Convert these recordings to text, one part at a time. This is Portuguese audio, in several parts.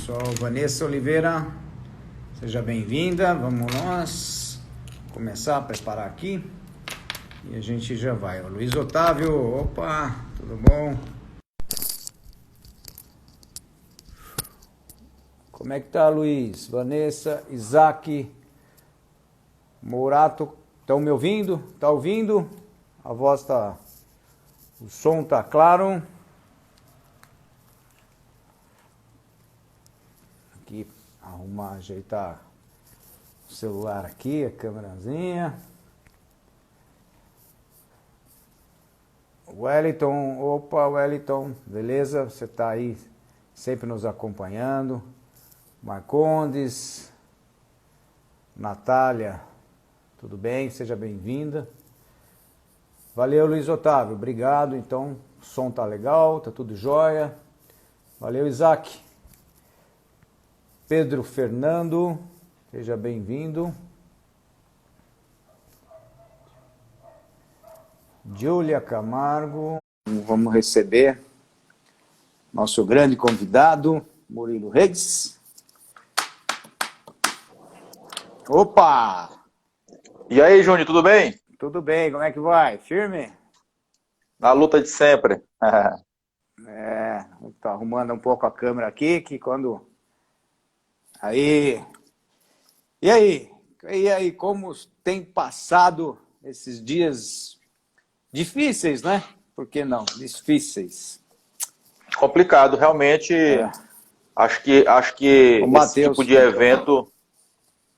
pessoal, Vanessa Oliveira, seja bem-vinda. Vamos nós começar a preparar aqui e a gente já vai. O Luiz Otávio, opa, tudo bom? Como é que tá, Luiz? Vanessa, Isaac, Mourato, estão me ouvindo? Tá ouvindo? A voz tá... O som tá claro? Aqui, arrumar, ajeitar o celular aqui, a câmerazinha. Wellington, opa, Wellington, beleza? Você tá aí sempre nos acompanhando. Marcondes, Natália, tudo bem? Seja bem-vinda. Valeu, Luiz Otávio, obrigado. Então, o som tá legal, tá tudo jóia. Valeu, Isaac. Pedro Fernando, seja bem-vindo. Júlia Camargo, vamos receber nosso grande convidado, Murilo Reis. Opa! E aí, Júnior, tudo bem? Tudo bem, como é que vai? Firme? Na luta de sempre. Tá arrumando um pouco a câmera aqui, que quando... Aí... E aí, como tem passado esses dias difíceis, né? Por que não? Difíceis. Complicado, realmente. Acho que O esse Matheus, tipo de evento,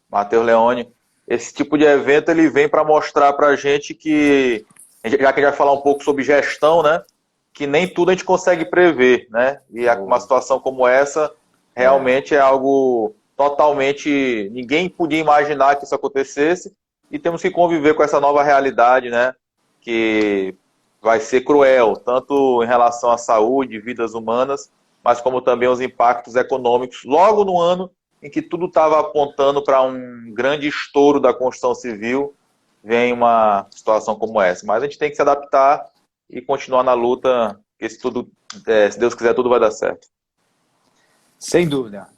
Matheus Leone, esse tipo de evento ele vem para mostrar para a gente que, já que a gente vai falar um pouco sobre gestão, né? Que nem tudo a gente consegue prever, né? E uma situação como essa realmente é algo totalmente... Ninguém podia imaginar que isso acontecesse e temos que conviver com essa nova realidade, né? Que vai ser cruel, tanto em relação à saúde, vidas humanas, mas como também os impactos econômicos, logo no ano em que tudo estava apontando para um grande estouro da construção civil, vem uma situação como essa. Mas a gente tem que se adaptar e continuar na luta, porque se Deus quiser, tudo vai dar certo. Sem dúvida.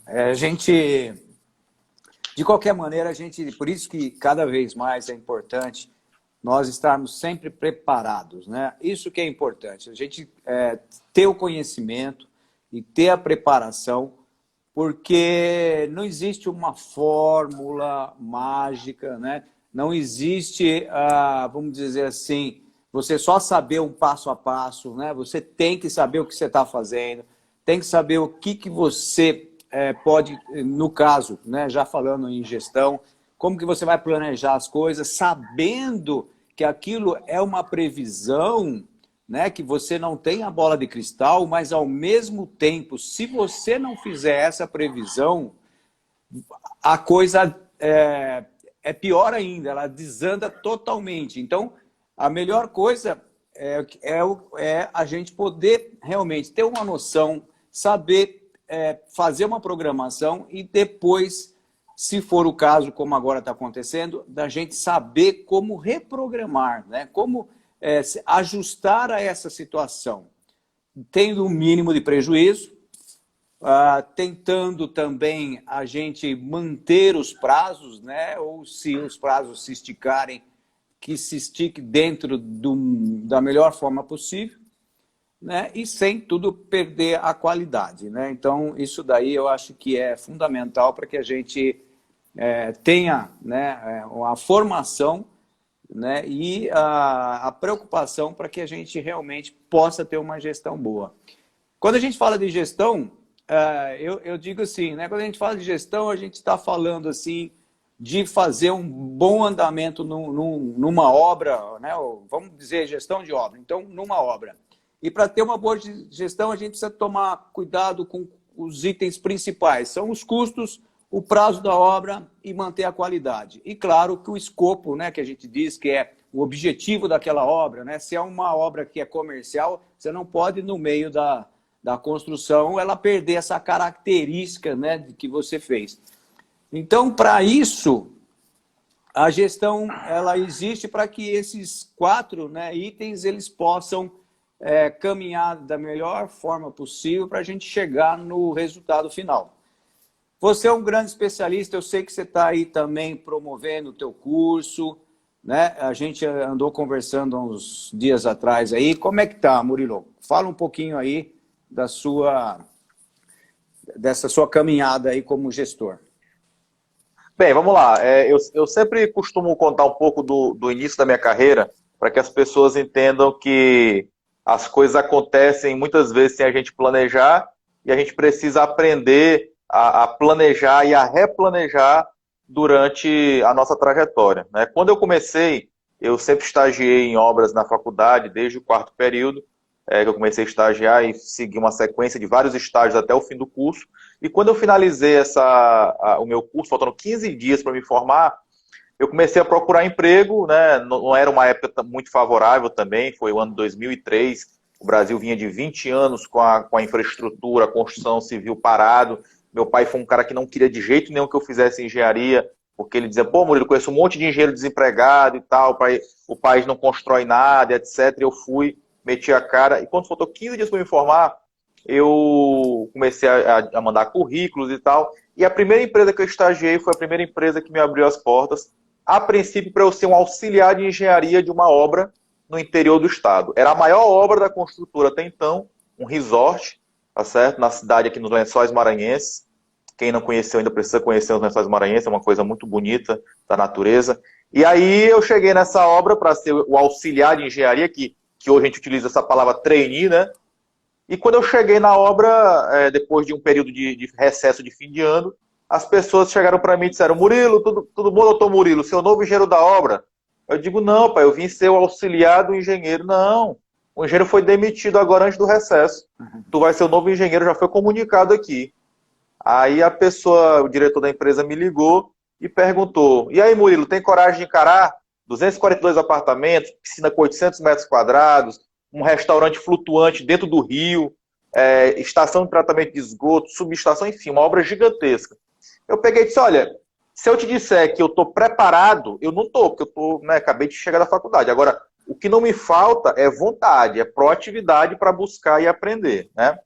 De qualquer maneira, por isso que cada vez mais é importante nós estarmos sempre preparados, né? Isso que é importante, a gente ter o conhecimento e ter a preparação, porque não existe uma fórmula mágica, né? Não existe, vamos dizer assim, você só saber um passo a passo, né? Você tem que saber o que você está fazendo, tem que saber o que você pode, no caso, né? Já falando em gestão, como que você vai planejar as coisas, sabendo que aquilo é uma previsão, né? Que você não tem a bola de cristal, mas ao mesmo tempo, se você não fizer essa previsão, a coisa é pior ainda, ela desanda totalmente. Então, a melhor coisa é a gente poder realmente ter uma noção, saber fazer uma programação e depois, se for o caso, como agora está acontecendo, da gente saber como reprogramar, né? Como se ajustar a essa situação, tendo o mínimo de prejuízo, tentando também a gente manter os prazos, né? Ou se os prazos se esticarem, que se estique dentro da melhor forma possível, né? E sem tudo perder a qualidade, né? Então, isso daí eu acho que é fundamental para que a gente tenha, né, a formação, né, e a preocupação para que a gente realmente possa ter uma gestão boa. Quando a gente fala de gestão, eu digo assim, né, quando a gente fala de gestão, a gente está falando assim, de fazer um bom andamento numa obra, né, vamos dizer gestão de obra, então numa obra. E para ter uma boa gestão, a gente precisa tomar cuidado com os itens principais, são os custos, o prazo da obra e manter a qualidade. E claro que o escopo, né, que a gente diz que é o objetivo daquela obra, né, se é uma obra que é comercial, você não pode, no meio da construção, ela perder essa característica, né, de que você fez. Então, para isso, a gestão ela existe para que esses 4, né, itens eles possam caminhar da melhor forma possível para a gente chegar no resultado final. Você é um grande especialista, eu sei que você está aí também promovendo o teu curso, né? A gente andou conversando há uns dias atrás aí. Como é que tá, Murilo? Fala um pouquinho aí dessa sua caminhada aí como gestor. Bem, vamos lá. Eu sempre costumo contar um pouco do início da minha carreira para que as pessoas entendam que as coisas acontecem muitas vezes sem a gente planejar e a gente precisa aprender a planejar e a replanejar durante a nossa trajetória, né? Quando eu comecei, eu sempre estagiei em obras na faculdade, desde o quarto período, que eu comecei a estagiar e segui uma sequência de vários estágios até o fim do curso. E quando eu finalizei o meu curso, faltando 15 dias para me formar, eu comecei a procurar emprego, né? Não era uma época muito favorável também, foi o ano 2003, o Brasil vinha de 20 anos com a infraestrutura, a construção civil parado. Meu pai foi um cara que não queria de jeito nenhum que eu fizesse engenharia, porque ele dizia, pô, Murilo, conheço um monte de engenheiro desempregado e tal, o país não constrói nada, etc. Eu fui, meti a cara, e quando faltou 15 dias para me formar, eu comecei a mandar currículos e tal, e a primeira empresa que eu estagiei foi a primeira empresa que me abriu as portas, a princípio para eu ser um auxiliar de engenharia de uma obra no interior do estado. Era a maior obra da construtora até então, um resort, tá certo? Na cidade aqui nos Lençóis Maranhenses. Quem não conheceu ainda precisa conhecer os Lençóis Maranhenses, é uma coisa muito bonita da natureza. E aí eu cheguei nessa obra para ser o auxiliar de engenharia, que hoje a gente utiliza essa palavra trainee, né? E quando eu cheguei na obra, depois de um período de recesso de fim de ano, as pessoas chegaram para mim e disseram, Murilo, tudo bom, doutor Murilo, seu novo engenheiro da obra? Eu digo, não, pai, eu vim ser o auxiliar do engenheiro. Não, o engenheiro foi demitido agora antes do recesso. Tu vai ser o novo engenheiro, já foi comunicado aqui. Aí a pessoa, o diretor da empresa me ligou e perguntou, e aí, Murilo, tem coragem de encarar 242 apartamentos, piscina com 800 metros quadrados, um restaurante flutuante dentro do rio, estação de tratamento de esgoto, subestação, enfim, uma obra gigantesca. Eu peguei e disse, olha, se eu te disser que eu estou preparado, eu não estou, porque eu acabei de chegar da faculdade. Agora, o que não me falta é vontade, é proatividade para buscar e aprender, né?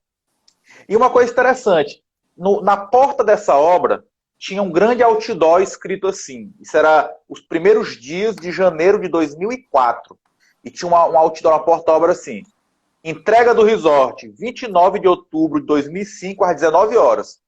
E uma coisa interessante, na porta dessa obra tinha um grande outdoor escrito assim, isso era os primeiros dias de janeiro de 2004, e tinha um outdoor na porta da obra assim, entrega do resort, 29 de outubro de 2005 às 19 horas.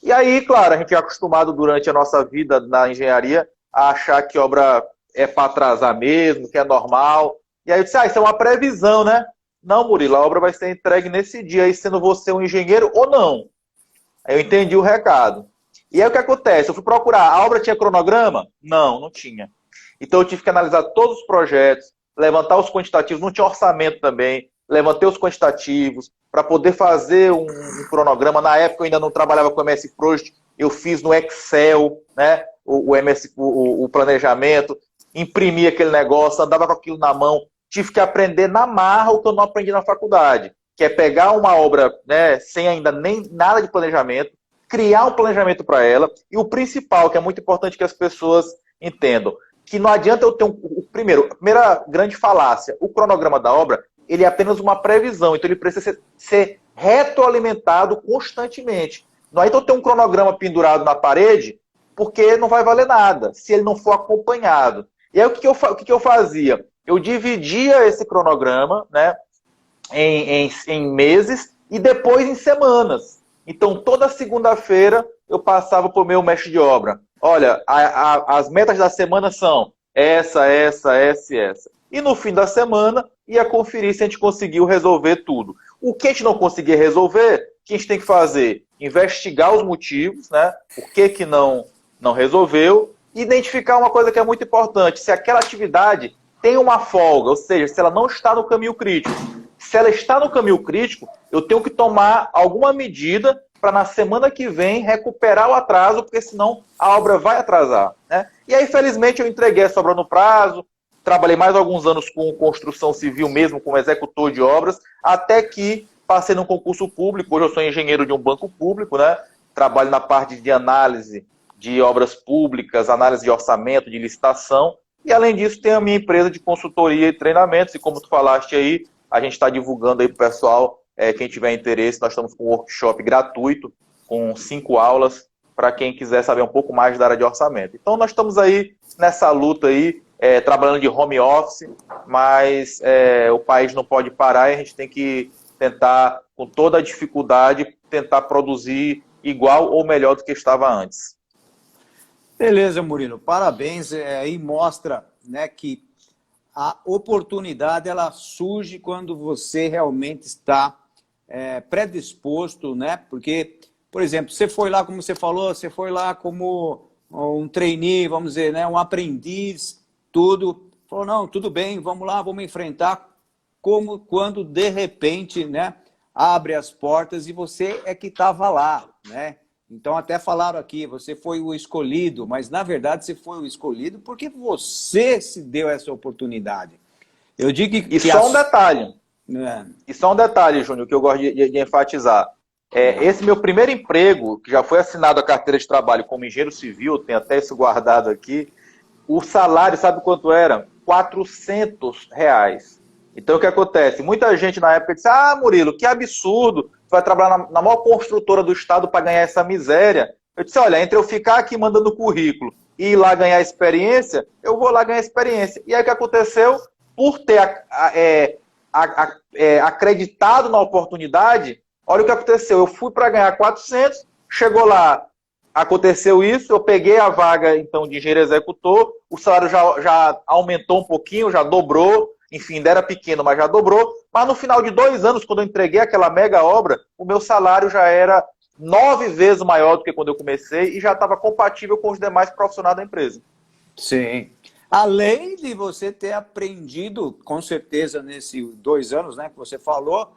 E aí, claro, a gente é acostumado durante a nossa vida na engenharia a achar que obra é para atrasar mesmo, que é normal. E aí eu disse, isso é uma previsão, né? Não, Murilo, a obra vai ser entregue nesse dia, aí sendo você um engenheiro ou não. Aí eu entendi o recado. E aí o que acontece? Eu fui procurar, a obra tinha cronograma? Não, não tinha. Então eu tive que analisar todos os projetos, levantar os quantitativos, não tinha orçamento também, levantei os quantitativos para poder fazer um cronograma. Na época eu ainda não trabalhava com o MS Project, eu fiz no Excel, né, o planejamento, imprimi aquele negócio, andava com aquilo na mão, tive que aprender na marra o que eu não aprendi na faculdade, que é pegar uma obra, né, sem ainda nem nada de planejamento, criar um planejamento para ela, e o principal, que é muito importante que as pessoas entendam, que não adianta eu ter a primeira grande falácia, o cronograma da obra, ele é apenas uma previsão, então ele precisa ser retroalimentado constantemente. Não adianta eu ter um cronograma pendurado na parede, porque não vai valer nada, se ele não for acompanhado. E aí o que eu fazia? Eu dividia esse cronograma, né, em meses e depois em semanas. Então, toda segunda-feira eu passava para o meu mestre de obra. Olha, as metas da semana são essa. E no fim da semana, ia conferir se a gente conseguiu resolver tudo. O que a gente não conseguia resolver, o que a gente tem que fazer? Investigar os motivos, né? Por que não resolveu. Identificar uma coisa que é muito importante. Se aquela atividade tem uma folga, ou seja, se ela não está no caminho crítico. Se ela está no caminho crítico, eu tenho que tomar alguma medida para na semana que vem recuperar o atraso, porque senão a obra vai atrasar, né? E aí, felizmente, eu entreguei essa obra no prazo, trabalhei mais alguns anos com construção civil mesmo, como executor de obras, até que passei num concurso público. Hoje eu sou engenheiro de um banco público, né? Trabalho na parte de análise de obras públicas, análise de orçamento, de licitação, e além disso tenho a minha empresa de consultoria e treinamentos, e como tu falaste aí, a gente está divulgando aí para o pessoal, quem tiver interesse, nós estamos com um workshop gratuito com 5 aulas, para quem quiser saber um pouco mais da área de orçamento. Então, nós estamos aí nessa luta aí, trabalhando de home office, mas o país não pode parar e a gente tem que tentar, com toda a dificuldade, tentar produzir igual ou melhor do que estava antes. Beleza, Murilo. Parabéns. Aí mostra, né, que a oportunidade ela surge quando você realmente está predisposto, né? Porque, por exemplo, você foi lá, como você falou, você foi lá como um trainee, vamos dizer, né, um aprendiz, tudo. Falou, não, tudo bem, vamos lá, vamos enfrentar. Como quando, de repente, né, abre as portas e você é que estava lá, né? Então, até falaram aqui, você foi o escolhido, mas, na verdade, você foi o escolhido porque você se deu essa oportunidade. Eu digo que... E só um detalhe. E só um detalhe, Júnior, que eu gosto de enfatizar. Esse meu primeiro emprego, que já foi assinado a carteira de trabalho como engenheiro civil, tem até isso guardado aqui, o salário, sabe quanto era? R$ 400. Então, o que acontece? Muita gente na época disse, Murilo, que absurdo, você vai trabalhar na maior construtora do estado para ganhar essa miséria. Eu disse, olha, entre eu ficar aqui mandando currículo e ir lá ganhar experiência, eu vou lá ganhar experiência. E aí o que aconteceu? Por ter acreditado na oportunidade, olha o que aconteceu. Eu fui para ganhar 400, chegou lá, aconteceu isso, eu peguei a vaga então de engenheiro executor, o salário já aumentou um pouquinho, já dobrou, enfim, ainda era pequeno, mas já dobrou. Mas no final de 2 anos, quando eu entreguei aquela mega obra, o meu salário já era 9 vezes maior do que quando eu comecei e já estava compatível com os demais profissionais da empresa. Sim. Além de você ter aprendido, com certeza, nesses 2 anos, né, que você falou,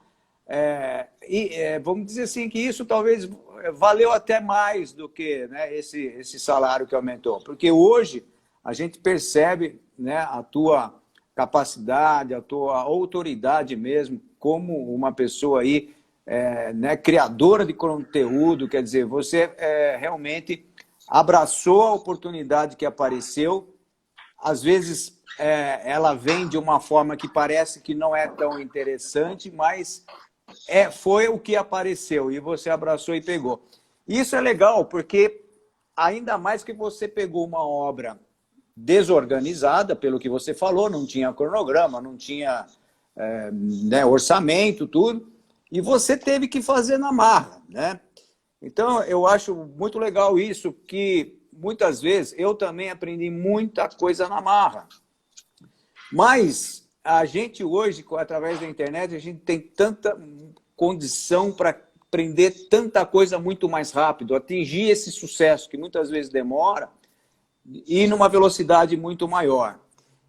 vamos dizer assim, que isso talvez valeu até mais do que, né, esse salário que aumentou. Porque hoje a gente percebe, né, a tua capacidade, a tua autoridade mesmo, como uma pessoa aí, né, criadora de conteúdo, quer dizer, você realmente abraçou a oportunidade que apareceu. Às vezes ela vem de uma forma que parece que não é tão interessante, mas foi o que apareceu e você abraçou e pegou. Isso é legal, porque ainda mais que você pegou uma obra desorganizada, pelo que você falou, não tinha cronograma, não tinha né, orçamento, tudo, e você teve que fazer na marra, né? Então, eu acho muito legal isso, que muitas vezes eu também aprendi muita coisa na marra. Mas a gente hoje, através da internet, a gente tem tanta condição para aprender tanta coisa muito mais rápido, atingir esse sucesso que muitas vezes demora e numa velocidade muito maior.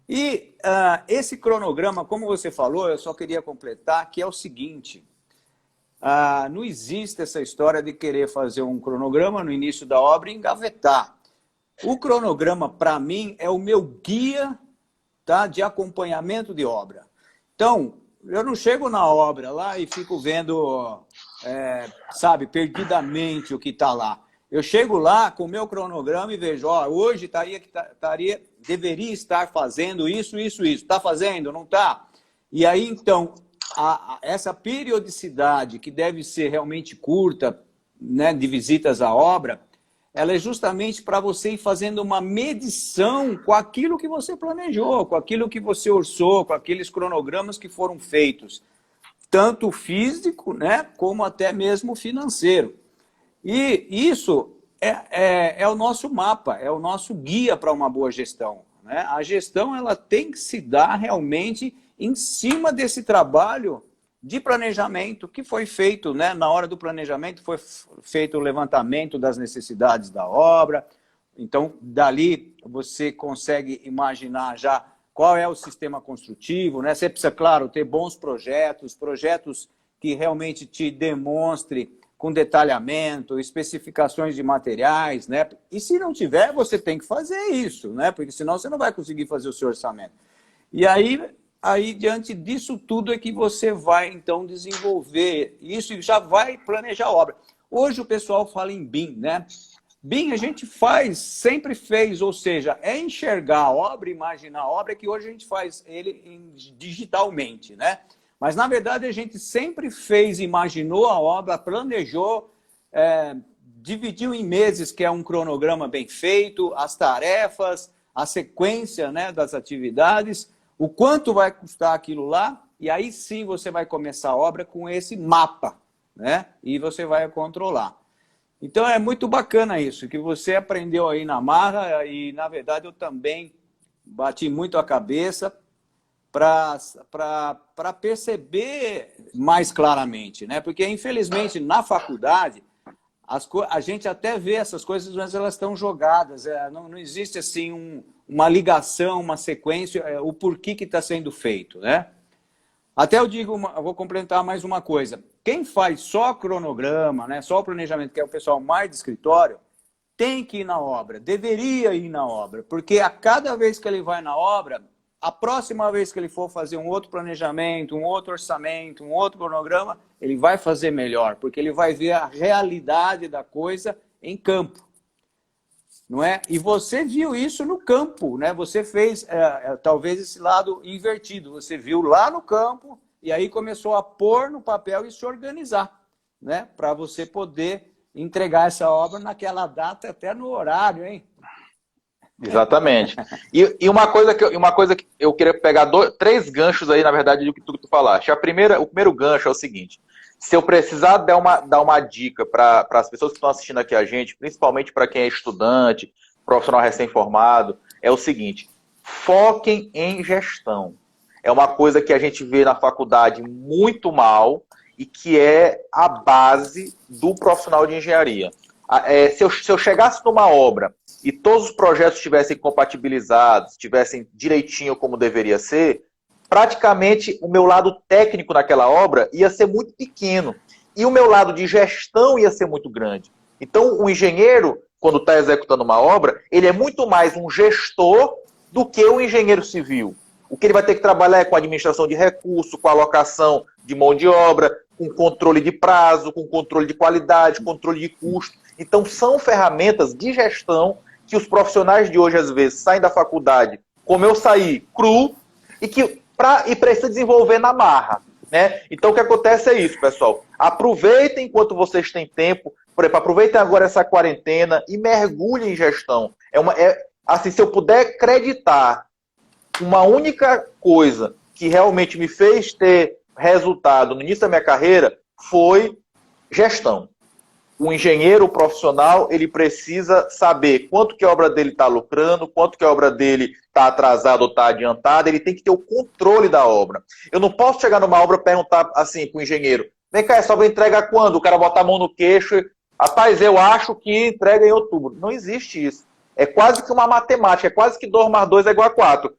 E esse cronograma, como você falou, eu só queria completar, que é o seguinte, não existe essa história de querer fazer um cronograma no início da obra e engavetar. O cronograma, para mim, é o meu guia, tá, de acompanhamento de obra. Então, eu não chego na obra lá e fico vendo, sabe, perdidamente o que está lá. Eu chego lá com o meu cronograma e vejo, hoje deveria estar fazendo isso, isso, isso. Está fazendo? Não está? E aí, então, essa periodicidade, que deve ser realmente curta, né, de visitas à obra, ela é justamente para você ir fazendo uma medição com aquilo que você planejou, com aquilo que você orçou, com aqueles cronogramas que foram feitos, tanto físico, né, como até mesmo financeiro. E isso é o nosso mapa, é o nosso guia para uma boa gestão, né? A gestão ela tem que se dar realmente em cima desse trabalho de planejamento que foi feito, né? Na hora do planejamento foi feito o levantamento das necessidades da obra. Então, dali você consegue imaginar já qual é o sistema construtivo, né? Você precisa, claro, ter bons projetos que realmente te demonstre com detalhamento, especificações de materiais, né? E se não tiver, você tem que fazer isso, né? Porque senão você não vai conseguir fazer o seu orçamento. E aí, diante disso tudo é que você vai, então, desenvolver isso e já vai planejar a obra. Hoje o pessoal fala em BIM, né? BIM a gente sempre fez, ou seja, é enxergar a obra, imaginar a obra, que hoje a gente faz ele digitalmente, né? Mas, na verdade, a gente sempre imaginou a obra, planejou dividiu em meses, que é um cronograma bem feito, as tarefas, a sequência, né, das atividades, o quanto vai custar aquilo lá, e aí sim você vai começar a obra com esse mapa, né, e você vai controlar. Então é muito bacana isso, que você aprendeu aí na marra, e na verdade eu também bati muito a cabeça para perceber mais claramente, né? Porque infelizmente na faculdade a gente até vê essas coisas, mas elas estão jogadas, não existe assim uma ligação, uma sequência, o porquê que está sendo feito, né? Até eu digo, eu vou complementar mais uma coisa. Quem faz só cronograma, né, só o planejamento, que é o pessoal mais de escritório, tem que ir na obra, deveria ir na obra, porque a cada vez que ele vai na obra, a próxima vez que ele for fazer um outro planejamento, um outro orçamento, um outro cronograma, ele vai fazer melhor, porque ele vai ver a realidade da coisa em campo. Não é? E você viu isso no campo, né? Você fez talvez esse lado invertido. Você viu lá no campo e aí começou a pôr no papel e se organizar, né? Para você poder entregar essa obra naquela data, até no horário, hein? Exatamente. E uma coisa que eu queria pegar três ganchos aí, na verdade, do que tu falaste. O primeiro gancho é o seguinte: se eu precisar dar uma dica para as pessoas que estão assistindo aqui a gente, principalmente para quem é estudante, profissional recém-formado, é o seguinte: foquem em gestão. É uma coisa que a gente vê na faculdade muito mal e que é a base do profissional de engenharia. Se eu chegasse numa obra e todos os projetos estivessem compatibilizados, estivessem direitinho como deveria ser, praticamente o meu lado técnico naquela obra ia ser muito pequeno. E o meu lado de gestão ia ser muito grande. Então, o engenheiro, quando está executando uma obra, ele é muito mais um gestor do que o engenheiro civil. O que ele vai ter que trabalhar é com a administração de recursos, com a alocação de mão de obra, com controle de prazo, com controle de qualidade, controle de custo. Então, são ferramentas de gestão que os profissionais de hoje, às vezes, saem da faculdade, como eu saí, cru, e precisa desenvolver na marra, né? Então, o que acontece é isso, pessoal. Aproveitem enquanto vocês têm tempo. Por exemplo, aproveitem agora essa quarentena e mergulhem em gestão. Assim, se eu puder acreditar uma única coisa que realmente me fez ter resultado no início da minha carreira, foi gestão. O engenheiro profissional, ele precisa saber quanto que a obra dele está lucrando, quanto que a obra dele está atrasada ou está adiantada, ele tem que ter o controle da obra. Eu não posso chegar numa obra e perguntar assim para o engenheiro: vem cá, essa obra entrega quando? O cara bota a mão no queixo e, rapaz, eu acho que entrega em outubro. Não existe isso. É quase que uma matemática, é quase que 2 mais 2 é igual a 4.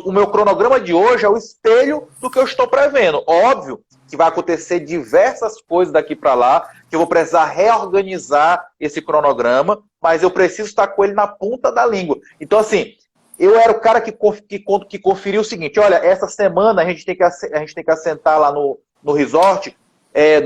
O meu cronograma de hoje é o espelho do que eu estou prevendo. Óbvio que vai acontecer diversas coisas daqui para lá, que eu vou precisar reorganizar esse cronograma, mas eu preciso estar com ele na ponta da língua. Então, assim, eu era o cara que conferiu o seguinte: olha, essa semana a gente tem que assentar lá no resort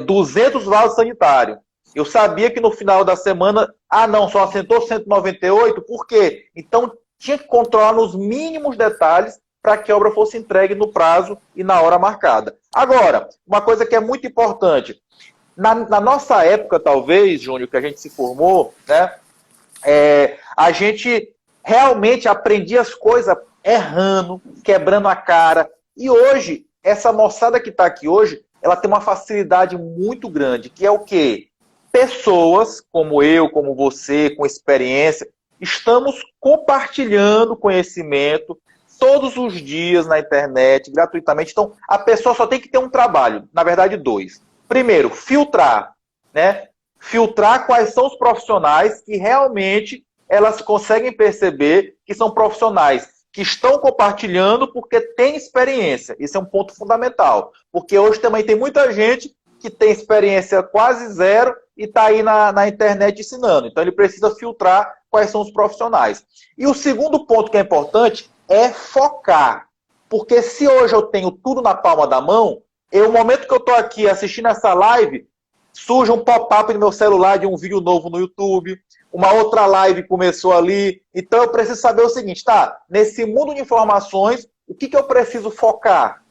200 vasos sanitários. Eu sabia que no final da semana, não, só assentou 198, por quê? Então, tinha que controlar nos mínimos detalhes para que a obra fosse entregue no prazo e na hora marcada. Agora, uma coisa que é muito importante. Na nossa época, talvez, Júnior, que a gente se formou, né, a gente realmente aprendia as coisas errando, quebrando a cara. E hoje, essa moçada que está aqui hoje, ela tem uma facilidade muito grande, que é o quê? Pessoas como eu, como você, com experiência, estamos compartilhando conhecimento todos os dias na internet, gratuitamente. Então, a pessoa só tem que ter um trabalho, na verdade, 2. Primeiro, filtrar, né? Filtrar quais são os profissionais que realmente elas conseguem perceber que são profissionais que estão compartilhando porque têm experiência. Isso é um ponto fundamental. Porque hoje também tem muita gente que tem experiência quase zero e está aí na internet ensinando. Então, ele precisa filtrar quais são os profissionais. E o segundo ponto que é importante é focar. Porque se hoje eu tenho tudo na palma da mão, no momento que eu estou aqui assistindo essa live, surge um pop-up no meu celular de um vídeo novo no YouTube, uma outra live começou ali. Então, eu preciso saber o seguinte: nesse mundo de informações, o que eu preciso focar?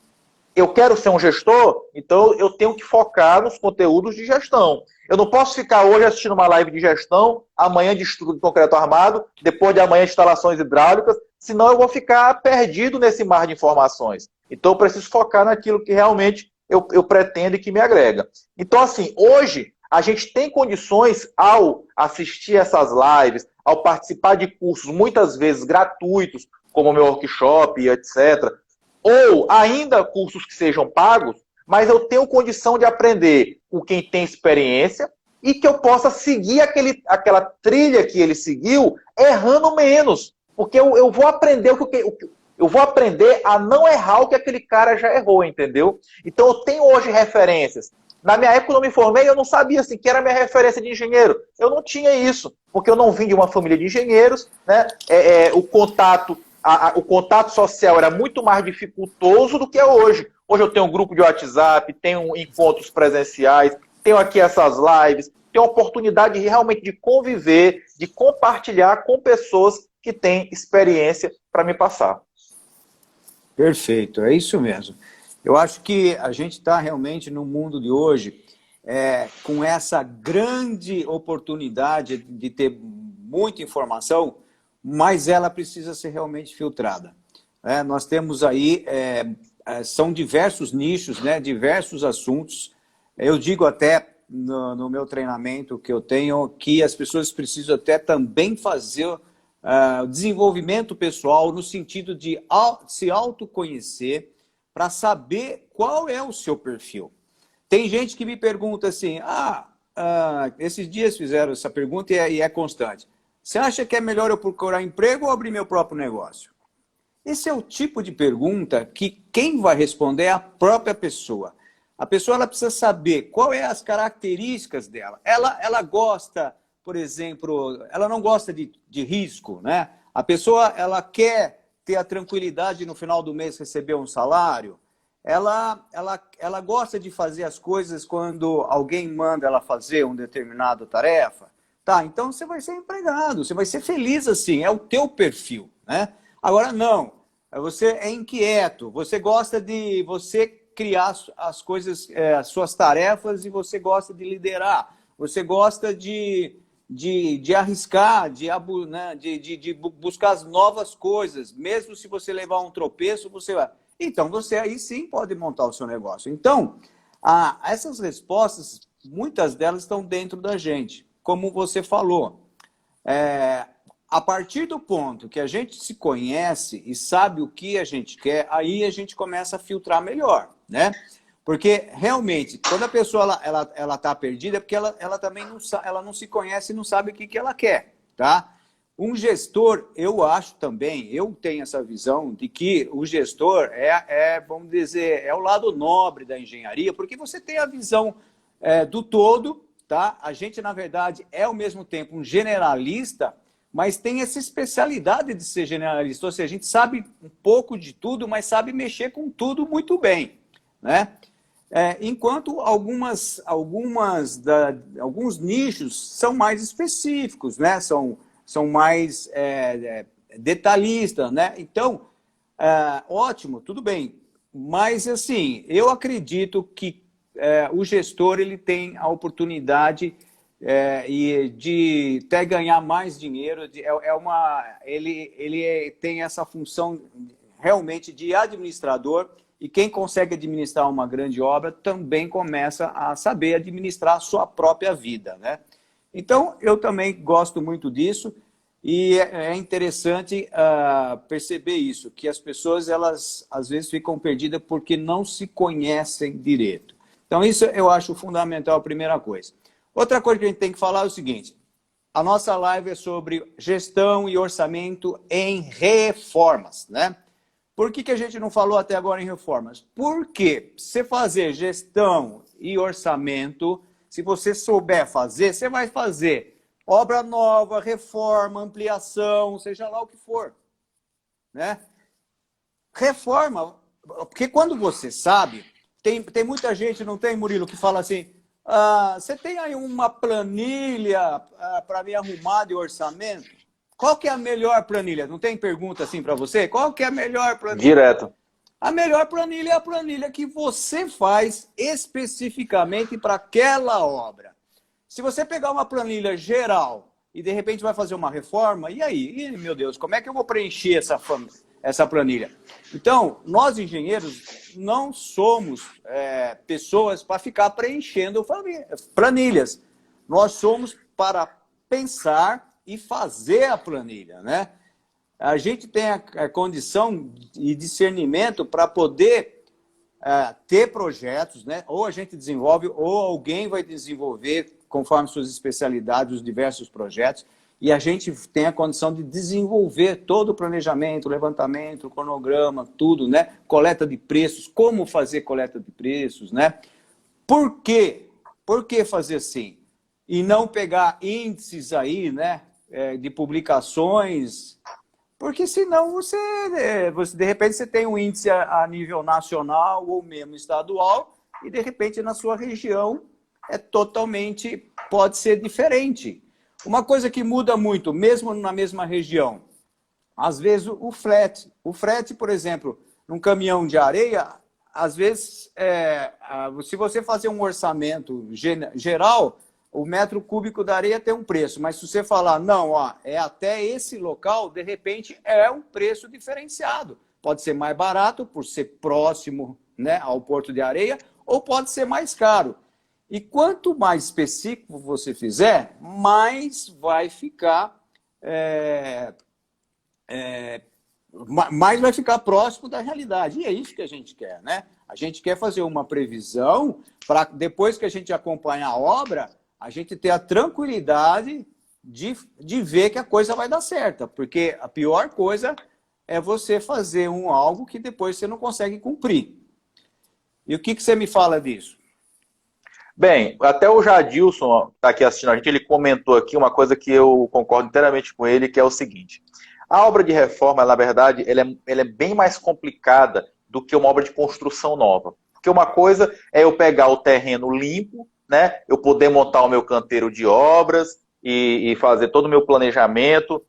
eu quero ser um gestor, então eu tenho que focar nos conteúdos de gestão. Eu não posso ficar hoje assistindo uma live de gestão, amanhã de estudo de concreto armado, depois de amanhã de instalações hidráulicas, senão eu vou ficar perdido nesse mar de informações. Então eu preciso focar naquilo que realmente eu pretendo e que me agrega. Então, assim, hoje a gente tem condições, ao assistir essas lives, ao participar de cursos muitas vezes gratuitos, como o meu workshop, etc., ou ainda cursos que sejam pagos, mas eu tenho condição de aprender com quem tem experiência e que eu possa seguir aquela trilha que ele seguiu, errando menos. Porque eu vou aprender eu vou aprender a não errar o que aquele cara já errou, entendeu? Então eu tenho hoje referências. Na minha época, quando eu me formei, eu não sabia assim, que era a minha referência de engenheiro. Eu não tinha isso, porque eu não vim de uma família de engenheiros, né? O contato social era muito mais dificultoso do que é hoje. Hoje eu tenho um grupo de WhatsApp, tenho encontros presenciais, tenho aqui essas lives, tenho a oportunidade realmente de conviver, de compartilhar com pessoas que têm experiência para me passar. Perfeito, é isso mesmo. Eu acho que a gente está realmente no mundo de hoje com essa grande oportunidade de ter muita informação, mas ela precisa ser realmente filtrada. Nós temos aí, são diversos nichos, né, diversos assuntos. Eu digo até no meu treinamento que eu tenho que as pessoas precisam até também fazer o desenvolvimento pessoal no sentido de se autoconhecer para saber qual é o seu perfil. Tem gente que me pergunta assim, esses dias fizeram essa pergunta e é constante. Você acha que é melhor eu procurar emprego ou abrir meu próprio negócio? Esse é o tipo de pergunta que quem vai responder é a própria pessoa. A pessoa ela precisa saber qual é as características dela. Ela gosta, por exemplo, ela não gosta de risco, né? A pessoa ela quer ter a tranquilidade de no final do mês receber um salário. Ela gosta de fazer as coisas quando alguém manda ela fazer uma determinada tarefa. Tá, então você vai ser empregado, você vai ser feliz assim, é o teu perfil, né? Agora não, você é inquieto, você gosta de criar as coisas, as suas tarefas e você gosta de liderar, você gosta de arriscar, de buscar as novas coisas, mesmo se você levar um tropeço, você vai. Então você aí sim pode montar o seu negócio. Então, essas respostas, muitas delas estão dentro da gente. Como você falou, a partir do ponto que a gente se conhece e sabe o que a gente quer, aí a gente começa a filtrar melhor, né? Porque realmente, quando a pessoa ela tá perdida, é porque ela também ela não se conhece e não sabe o que ela quer, tá? Um gestor, eu acho também, eu tenho essa visão de que o gestor vamos dizer, é o lado nobre da engenharia, porque você tem a visão do todo. Tá? A gente, na verdade, é ao mesmo tempo um generalista, mas tem essa especialidade de ser generalista. Ou seja, a gente sabe um pouco de tudo, mas sabe mexer com tudo muito bem, né? Enquanto alguns nichos são mais específicos, né? São mais detalhistas, né? Então, ótimo, tudo bem. Mas, assim, eu acredito que o gestor ele tem a oportunidade de até ganhar mais dinheiro. Ele tem essa função realmente de administrador, e quem consegue administrar uma grande obra também começa a saber administrar a sua própria vida, né? Então, eu também gosto muito disso, e é interessante perceber isso, que as pessoas, elas às vezes ficam perdidas porque não se conhecem direito. Então, isso eu acho fundamental, a primeira coisa. Outra coisa que a gente tem que falar é o seguinte: a nossa live é sobre gestão e orçamento em reformas, né? Por que a gente não falou até agora em reformas? Porque você fazer gestão e orçamento, se você souber fazer, você vai fazer obra nova, reforma, ampliação, seja lá o que for, né? Reforma, porque quando você sabe... Tem muita gente, não tem, Murilo, que fala assim, você tem aí uma planilha para me arrumar de orçamento? Qual que é a melhor planilha? Não tem pergunta assim para você? Qual que é a melhor planilha? Direto. A melhor planilha é a planilha que você faz especificamente para aquela obra. Se você pegar uma planilha geral e de repente vai fazer uma reforma, e aí? Meu Deus, como é que eu vou preencher essa planilha? Então, nós engenheiros não somos pessoas para ficar preenchendo planilhas. Nós somos para pensar e fazer a planilha, né? A gente tem a condição e discernimento para poder ter projetos, né? Ou a gente desenvolve, ou alguém vai desenvolver, conforme suas especialidades, os diversos projetos, e a gente tem a condição de desenvolver todo o planejamento, levantamento, cronograma, tudo, né? Coleta de preços, como fazer coleta de preços, né? Por quê? Por que fazer assim? E não pegar índices aí, né? De publicações, porque senão você, de repente, você tem um índice a nível nacional ou mesmo estadual, e de repente na sua região pode ser diferente. Uma coisa que muda muito, mesmo na mesma região, às vezes o frete. O frete, por exemplo, num caminhão de areia, às vezes, se você fazer um orçamento geral, o metro cúbico da areia tem um preço, mas se você falar, não, é até esse local, de repente é um preço diferenciado. Pode ser mais barato, por ser próximo, né, ao porto de areia, ou pode ser mais caro. E quanto mais específico você fizer, mais vai ficar, mais vai ficar próximo da realidade. E é isso que a gente quer, né? A gente quer fazer uma previsão para depois que a gente acompanhar a obra, a gente ter a tranquilidade de ver que a coisa vai dar certa. Porque a pior coisa é você fazer algo que depois você não consegue cumprir. E o que você me fala disso? Bem, até o Jadilson está aqui assistindo a gente, ele comentou aqui uma coisa que eu concordo inteiramente com ele, que é o seguinte. A obra de reforma, na verdade, ela é bem mais complicada do que uma obra de construção nova. Porque uma coisa é eu pegar o terreno limpo, né, eu poder montar o meu canteiro de obras e fazer todo o meu planejamento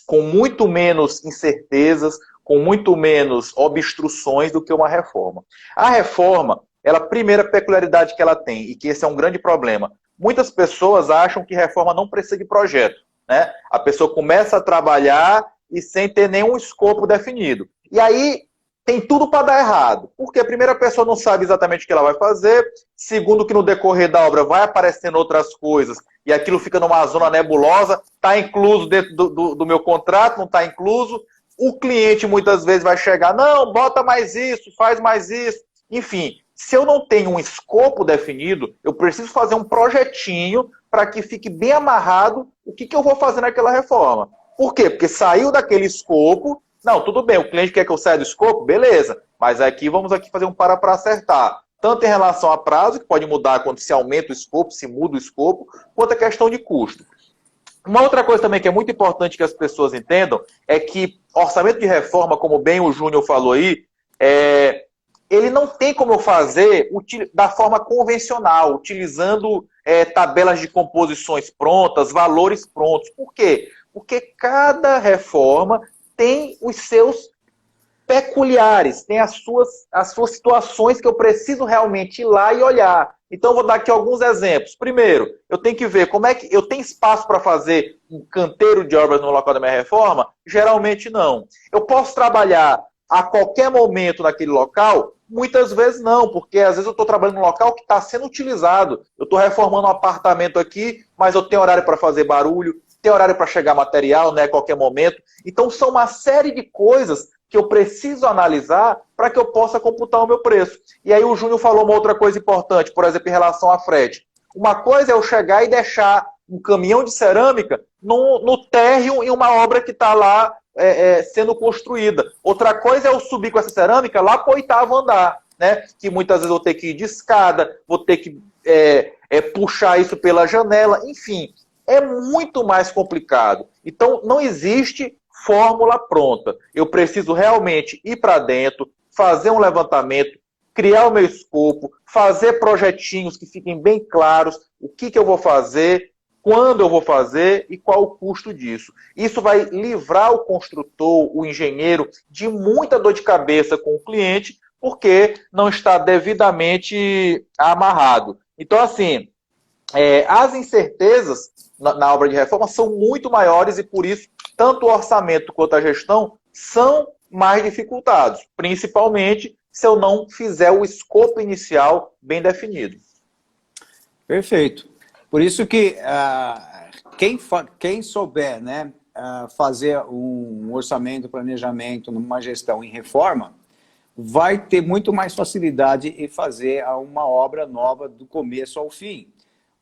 com muito menos incertezas, com muito menos obstruções do que uma reforma. A reforma, a primeira peculiaridade que ela tem, e que esse é um grande problema, muitas pessoas acham que reforma não precisa de projeto, né? A pessoa começa a trabalhar e sem ter nenhum escopo definido. E aí tem tudo para dar errado. Porque a primeira pessoa não sabe exatamente o que ela vai fazer, segundo que no decorrer da obra vai aparecendo outras coisas, e aquilo fica numa zona nebulosa, está incluso dentro do meu contrato, não está incluso. O cliente muitas vezes vai chegar, não, bota mais isso, faz mais isso. Enfim, se eu não tenho um escopo definido, eu preciso fazer um projetinho para que fique bem amarrado o que eu vou fazer naquela reforma. Por quê? Porque saiu daquele escopo. Não, tudo bem, o cliente quer que eu saia do escopo, beleza, mas vamos aqui fazer um para acertar. Tanto em relação a prazo, que pode mudar quando se aumenta o escopo, se muda o escopo, quanto a questão de custo. Uma outra coisa também que é muito importante que as pessoas entendam é que orçamento de reforma, como bem o Júnior falou aí, ele não tem como eu fazer da forma convencional, utilizando tabelas de composições prontas, valores prontos. Por quê? Porque cada reforma tem os seus peculiares, tem as suas situações que eu preciso realmente ir lá e olhar. Então, eu vou dar aqui alguns exemplos. Primeiro, eu tenho que ver como é que eu tenho espaço para fazer um canteiro de obras no local da minha reforma? Geralmente não. Eu posso trabalhar a qualquer momento naquele local? Muitas vezes não, porque às vezes eu estou trabalhando num local que está sendo utilizado. Eu estou reformando um apartamento aqui, mas eu tenho horário para fazer barulho, tem horário para chegar material, né, a qualquer momento. Então, são uma série de coisas que eu preciso analisar para que eu possa computar o meu preço. E aí o Júnior falou uma outra coisa importante, por exemplo, em relação a frete. Uma coisa é eu chegar e deixar um caminhão de cerâmica no térreo em uma obra que está lá sendo construída. Outra coisa é eu subir com essa cerâmica lá para o 8º andar, né? Que muitas vezes eu vou ter que ir de escada, vou ter que puxar isso pela janela, enfim. É muito mais complicado. Então, não existe fórmula pronta. Eu preciso realmente ir para dentro, fazer um levantamento, criar o meu escopo, fazer projetinhos que fiquem bem claros, o que eu vou fazer, quando eu vou fazer e qual o custo disso. Isso vai livrar o construtor, o engenheiro, de muita dor de cabeça com o cliente, porque não está devidamente amarrado. Então, assim, as incertezas na obra de reforma são muito maiores e, por isso, tanto o orçamento quanto a gestão são mais dificultados, principalmente se eu não fizer o escopo inicial bem definido. Perfeito. Por isso que quem souber, né, fazer um orçamento, planejamento, numa gestão em reforma, vai ter muito mais facilidade em fazer uma obra nova do começo ao fim.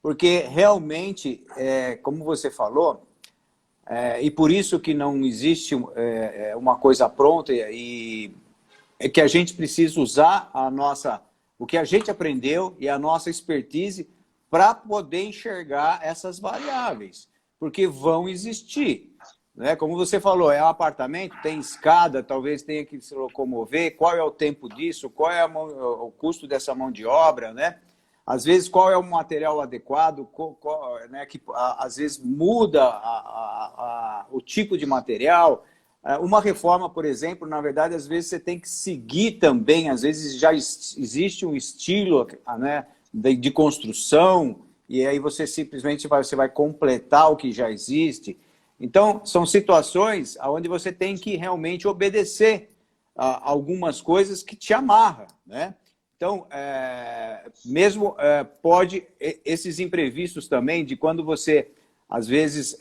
Porque realmente, como você falou, e por isso que não existe uma coisa pronta, e é que a gente precisa usar o que a gente aprendeu e a nossa expertise para poder enxergar essas variáveis, porque vão existir. Né? Como você falou, é um apartamento, tem escada, talvez tenha que se locomover, qual é o tempo disso, qual é o custo dessa mão de obra, né? Às vezes, qual é o material adequado, né, que às vezes muda o tipo de material. Uma reforma, por exemplo, na verdade, às vezes você tem que seguir também, às vezes já existe um estilo, né, de construção, e aí você simplesmente vai completar o que já existe. Então, são situações onde você tem que realmente obedecer a algumas coisas que te amarram, né? Então, mesmo pode, esses imprevistos também, de quando você, às vezes,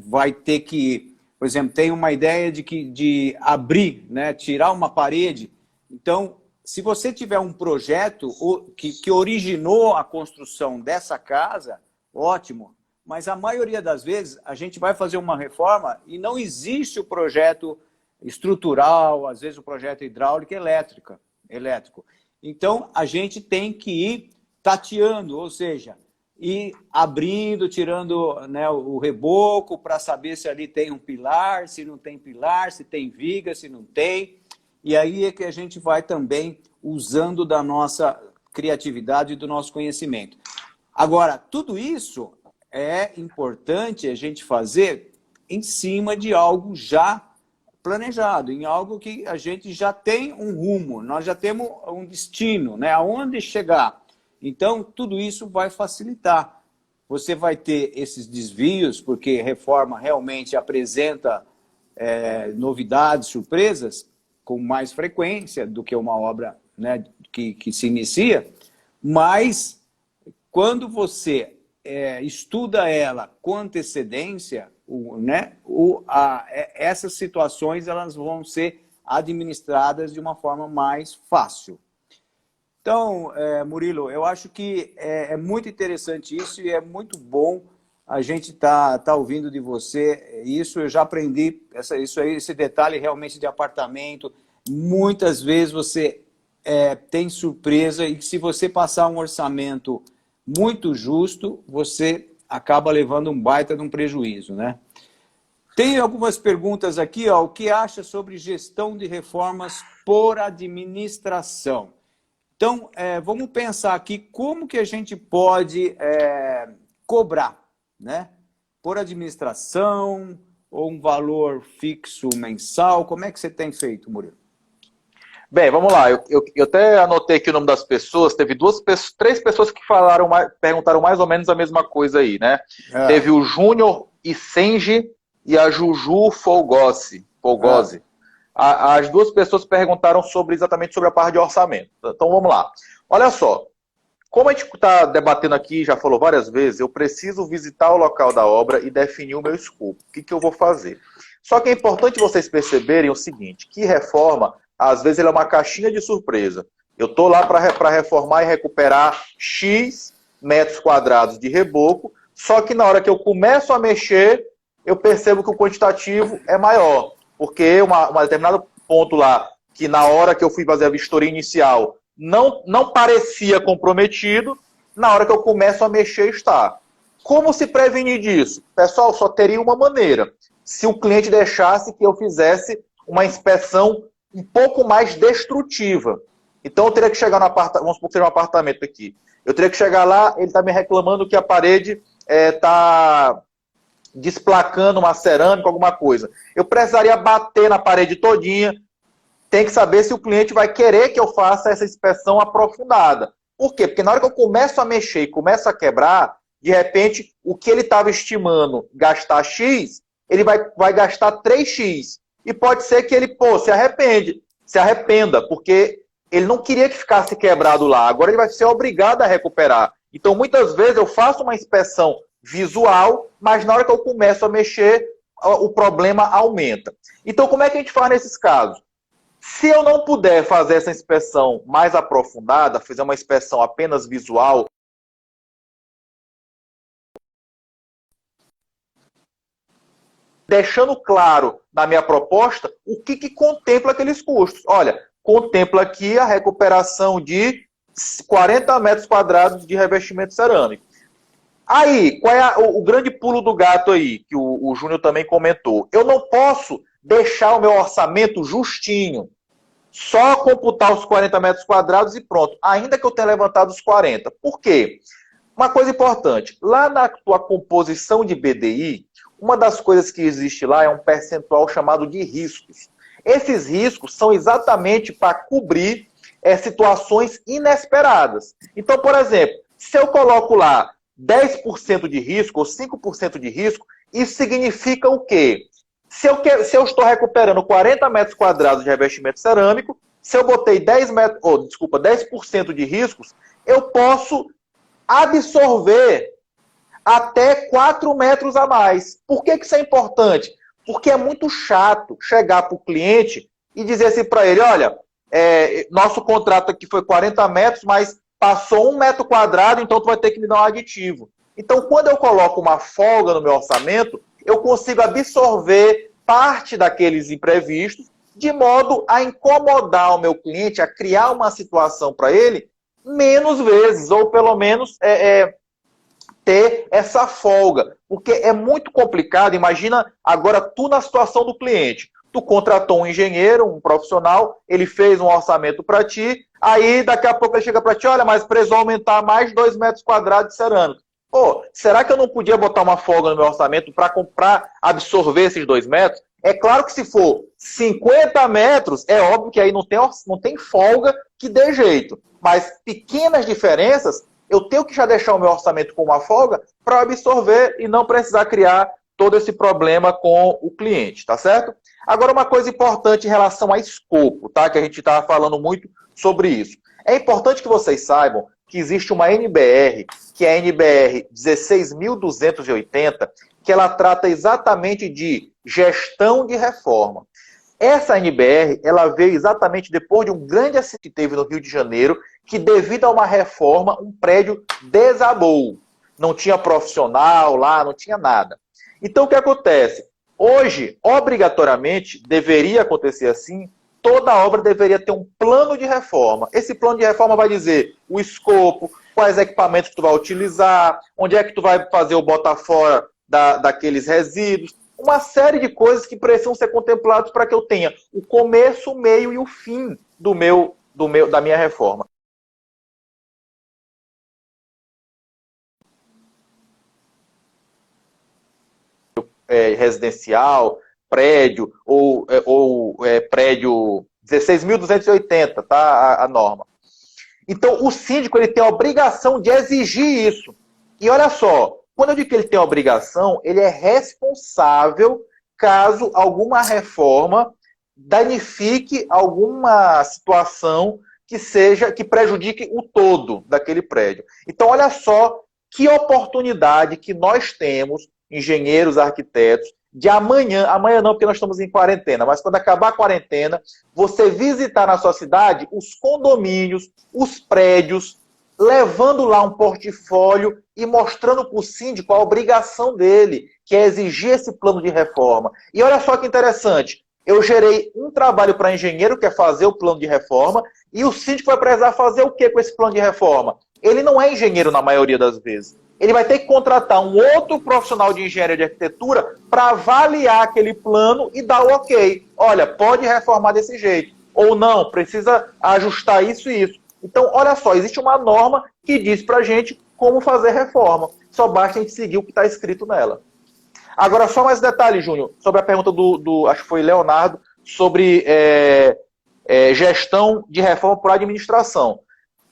vai ter que, por exemplo, tem uma ideia de abrir, né, tirar uma parede. Então, se você tiver um projeto que originou a construção dessa casa, ótimo. Mas a maioria das vezes, a gente vai fazer uma reforma e não existe o projeto estrutural, às vezes o projeto hidráulico e elétrico. Então, a gente tem que ir tateando, ou seja, ir abrindo, tirando, né, o reboco para saber se ali tem um pilar, se não tem pilar, se tem viga, se não tem. E aí é que a gente vai também usando da nossa criatividade e do nosso conhecimento. Agora, tudo isso é importante a gente fazer em cima de algo já planejado, em algo que a gente já tem um rumo, nós já temos um destino, né? Aonde chegar. Então, tudo isso vai facilitar. Você vai ter esses desvios, porque reforma realmente apresenta novidades, surpresas, com mais frequência do que uma obra, né, que se inicia, mas quando você estuda ela com antecedência, né, essas situações elas vão ser administradas de uma forma mais fácil. Então, Murilo, eu acho que é muito interessante isso e é muito bom a gente tá ouvindo de você. Isso eu já aprendi, esse detalhe realmente de apartamento. Muitas vezes você tem surpresa e se você passar um orçamento muito justo, você acaba levando um baita de um prejuízo, né? Tem algumas perguntas aqui, ó. O que acha sobre gestão de reformas por administração? Então, vamos pensar aqui como que a gente pode cobrar, né? Por administração ou um valor fixo mensal? Como é que você tem feito, Murilo? Bem, vamos lá. Eu até anotei aqui o nome das pessoas. Teve três pessoas que perguntaram mais ou menos a mesma coisa aí, né? Teve o Júnior Isenji e a Juju Folgose. As duas pessoas perguntaram exatamente sobre a parte de orçamento. Então vamos lá. Olha só. Como a gente está debatendo aqui, já falou várias vezes, eu preciso visitar o local da obra e definir o meu escopo. O que eu vou fazer? Só que é importante vocês perceberem o seguinte, que reforma, às vezes, ela é uma caixinha de surpresa. Eu estou lá para reformar e recuperar X metros quadrados de reboco, só que na hora que eu começo a mexer, eu percebo que o quantitativo é maior. Porque um determinado ponto lá, que na hora que eu fui fazer a vistoria inicial, não parecia comprometido, na hora que eu começo a mexer está. Como se prevenir disso? Pessoal, só teria uma maneira. Se o cliente deixasse que eu fizesse uma inspeção um pouco mais destrutiva. Então eu teria que chegar no apartamento, vamos supor que seja um apartamento aqui. Eu teria que chegar lá, ele está me reclamando que a parede está desplacando uma cerâmica, alguma coisa. Eu precisaria bater na parede todinha. Tem que saber se o cliente vai querer que eu faça essa inspeção aprofundada. Por quê? Porque na hora que eu começo a mexer e começo a quebrar, de repente, o que ele estava estimando gastar X, ele vai gastar 3X. E pode ser que ele, se arrependa, porque ele não queria que ficasse quebrado lá. Agora ele vai ser obrigado a recuperar. Então, muitas vezes, eu faço uma inspeção visual, mas na hora que eu começo a mexer, o problema aumenta. Então, como é que a gente faz nesses casos? Se eu não puder fazer essa inspeção mais aprofundada, fazer uma inspeção apenas visual, deixando claro na minha proposta o que contempla aqueles custos. Olha, contempla aqui a recuperação de 40 metros quadrados de revestimento cerâmico. Aí, qual é o grande pulo do gato aí, que o Júnior também comentou? Eu não posso deixar o meu orçamento justinho, só computar os 40 metros quadrados e pronto, ainda que eu tenha levantado os 40. Por quê? Uma coisa importante, lá na tua composição de BDI, uma das coisas que existe lá é um percentual chamado de riscos. Esses riscos são exatamente para cobrir situações inesperadas. Então, por exemplo, se eu coloco lá 10% de risco ou 5% de risco, isso significa o quê? Se eu estou recuperando 40 metros quadrados de revestimento cerâmico, se eu botei 10% de riscos, eu posso absorver até 4 metros a mais. Por que isso é importante? Porque é muito chato chegar para o cliente e dizer assim para ele, olha, nosso contrato aqui foi 40 metros, mas passou 1 metro quadrado, então tu vai ter que me dar um aditivo. Então, quando eu coloco uma folga no meu orçamento, eu consigo absorver parte daqueles imprevistos, de modo a incomodar o meu cliente, a criar uma situação para ele menos vezes, ou pelo menos ter essa folga. Porque é muito complicado. Imagina agora tu na situação do cliente. Tu contratou um engenheiro, um profissional, ele fez um orçamento para ti, aí daqui a pouco ele chega para ti, olha, mas precisou aumentar mais 2 metros quadrados de cerâmica. Pô, será que eu não podia botar uma folga no meu orçamento para absorver esses 2 metros? É claro que se for 50 metros, é óbvio que aí não tem folga que dê jeito. Mas pequenas diferenças, eu tenho que já deixar o meu orçamento com uma folga para absorver e não precisar criar todo esse problema com o cliente, tá certo? Agora, uma coisa importante em relação a escopo, tá? Que a gente estava falando muito sobre isso. É importante que vocês saibam que existe uma NBR, que é a NBR 16.280, que ela trata exatamente de gestão de reforma. Essa NBR, ela veio exatamente depois de um grande acidente que teve no Rio de Janeiro, que devido a uma reforma, um prédio desabou. Não tinha profissional lá, não tinha nada. Então, o que acontece? Hoje, obrigatoriamente, deveria acontecer assim, toda obra deveria ter um plano de reforma. Esse plano de reforma vai dizer o escopo, quais equipamentos que tu vai utilizar, onde é que tu vai fazer o bota fora daqueles resíduos, uma série de coisas que precisam ser contempladas para que eu tenha o começo, o meio e o fim da minha reforma. Residencial, prédio ou prédio 16.280, tá? A norma. Então, o síndico ele tem a obrigação de exigir isso. E olha só, quando eu digo que ele tem a obrigação, ele é responsável caso alguma reforma danifique alguma situação que prejudique o todo daquele prédio. Então, olha só que oportunidade que nós temos, engenheiros, arquitetos, de amanhã não, porque nós estamos em quarentena, mas quando acabar a quarentena, você visitar na sua cidade os condomínios, os prédios, levando lá um portfólio e mostrando para o síndico a obrigação dele, que é exigir esse plano de reforma. E olha só que interessante, eu gerei um trabalho para engenheiro, que é fazer o plano de reforma, e o síndico vai precisar fazer o que com esse plano de reforma? Ele não é engenheiro na maioria das vezes. Ele vai ter que contratar um outro profissional de engenharia de arquitetura para avaliar aquele plano e dar o ok. Olha, pode reformar desse jeito. Ou não, precisa ajustar isso e isso. Então, olha só, existe uma norma que diz para a gente como fazer reforma. só basta a gente seguir o que está escrito nela. Agora, só mais detalhe, Júnior, sobre a pergunta acho que foi Leonardo, sobre gestão de reforma por administração.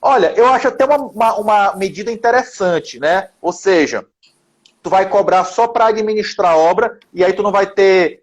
Olha, eu acho até uma medida interessante, né? Ou seja, tu vai cobrar só para administrar a obra e aí tu não vai ter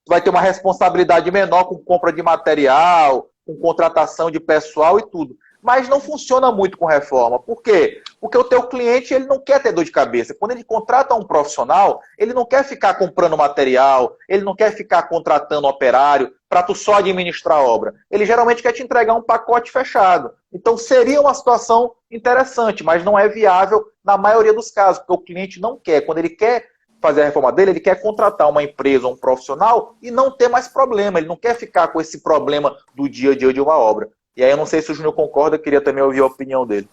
vai ter uma responsabilidade menor com compra de material, com contratação de pessoal e tudo. Mas não funciona muito com reforma. Por quê? Porque o teu cliente ele não quer ter dor de cabeça. Quando ele contrata um profissional, ele não quer ficar comprando material, ele não quer ficar contratando operário para tu só administrar a obra. Ele geralmente quer te entregar um pacote fechado. Então seria uma situação interessante, mas não é viável na maioria dos casos, porque o cliente não quer. Quando ele quer fazer a reforma dele, ele quer contratar uma empresa ou um profissional e não ter mais problema. Ele não quer ficar com esse problema do dia a dia de uma obra. E aí eu não sei se o Júnior concorda, queria também ouvir a opinião dele.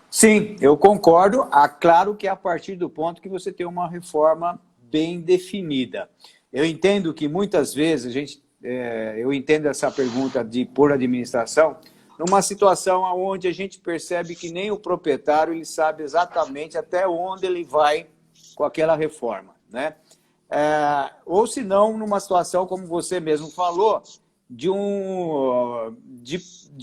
Sim, eu concordo. Claro que é a partir do ponto que você tem uma reforma bem definida. Eu entendo que muitas vezes eu entendo essa pergunta de por administração numa situação onde a gente percebe que nem o proprietário ele sabe exatamente até onde ele vai com aquela reforma, né? Ou se não, numa situação como você mesmo falou, de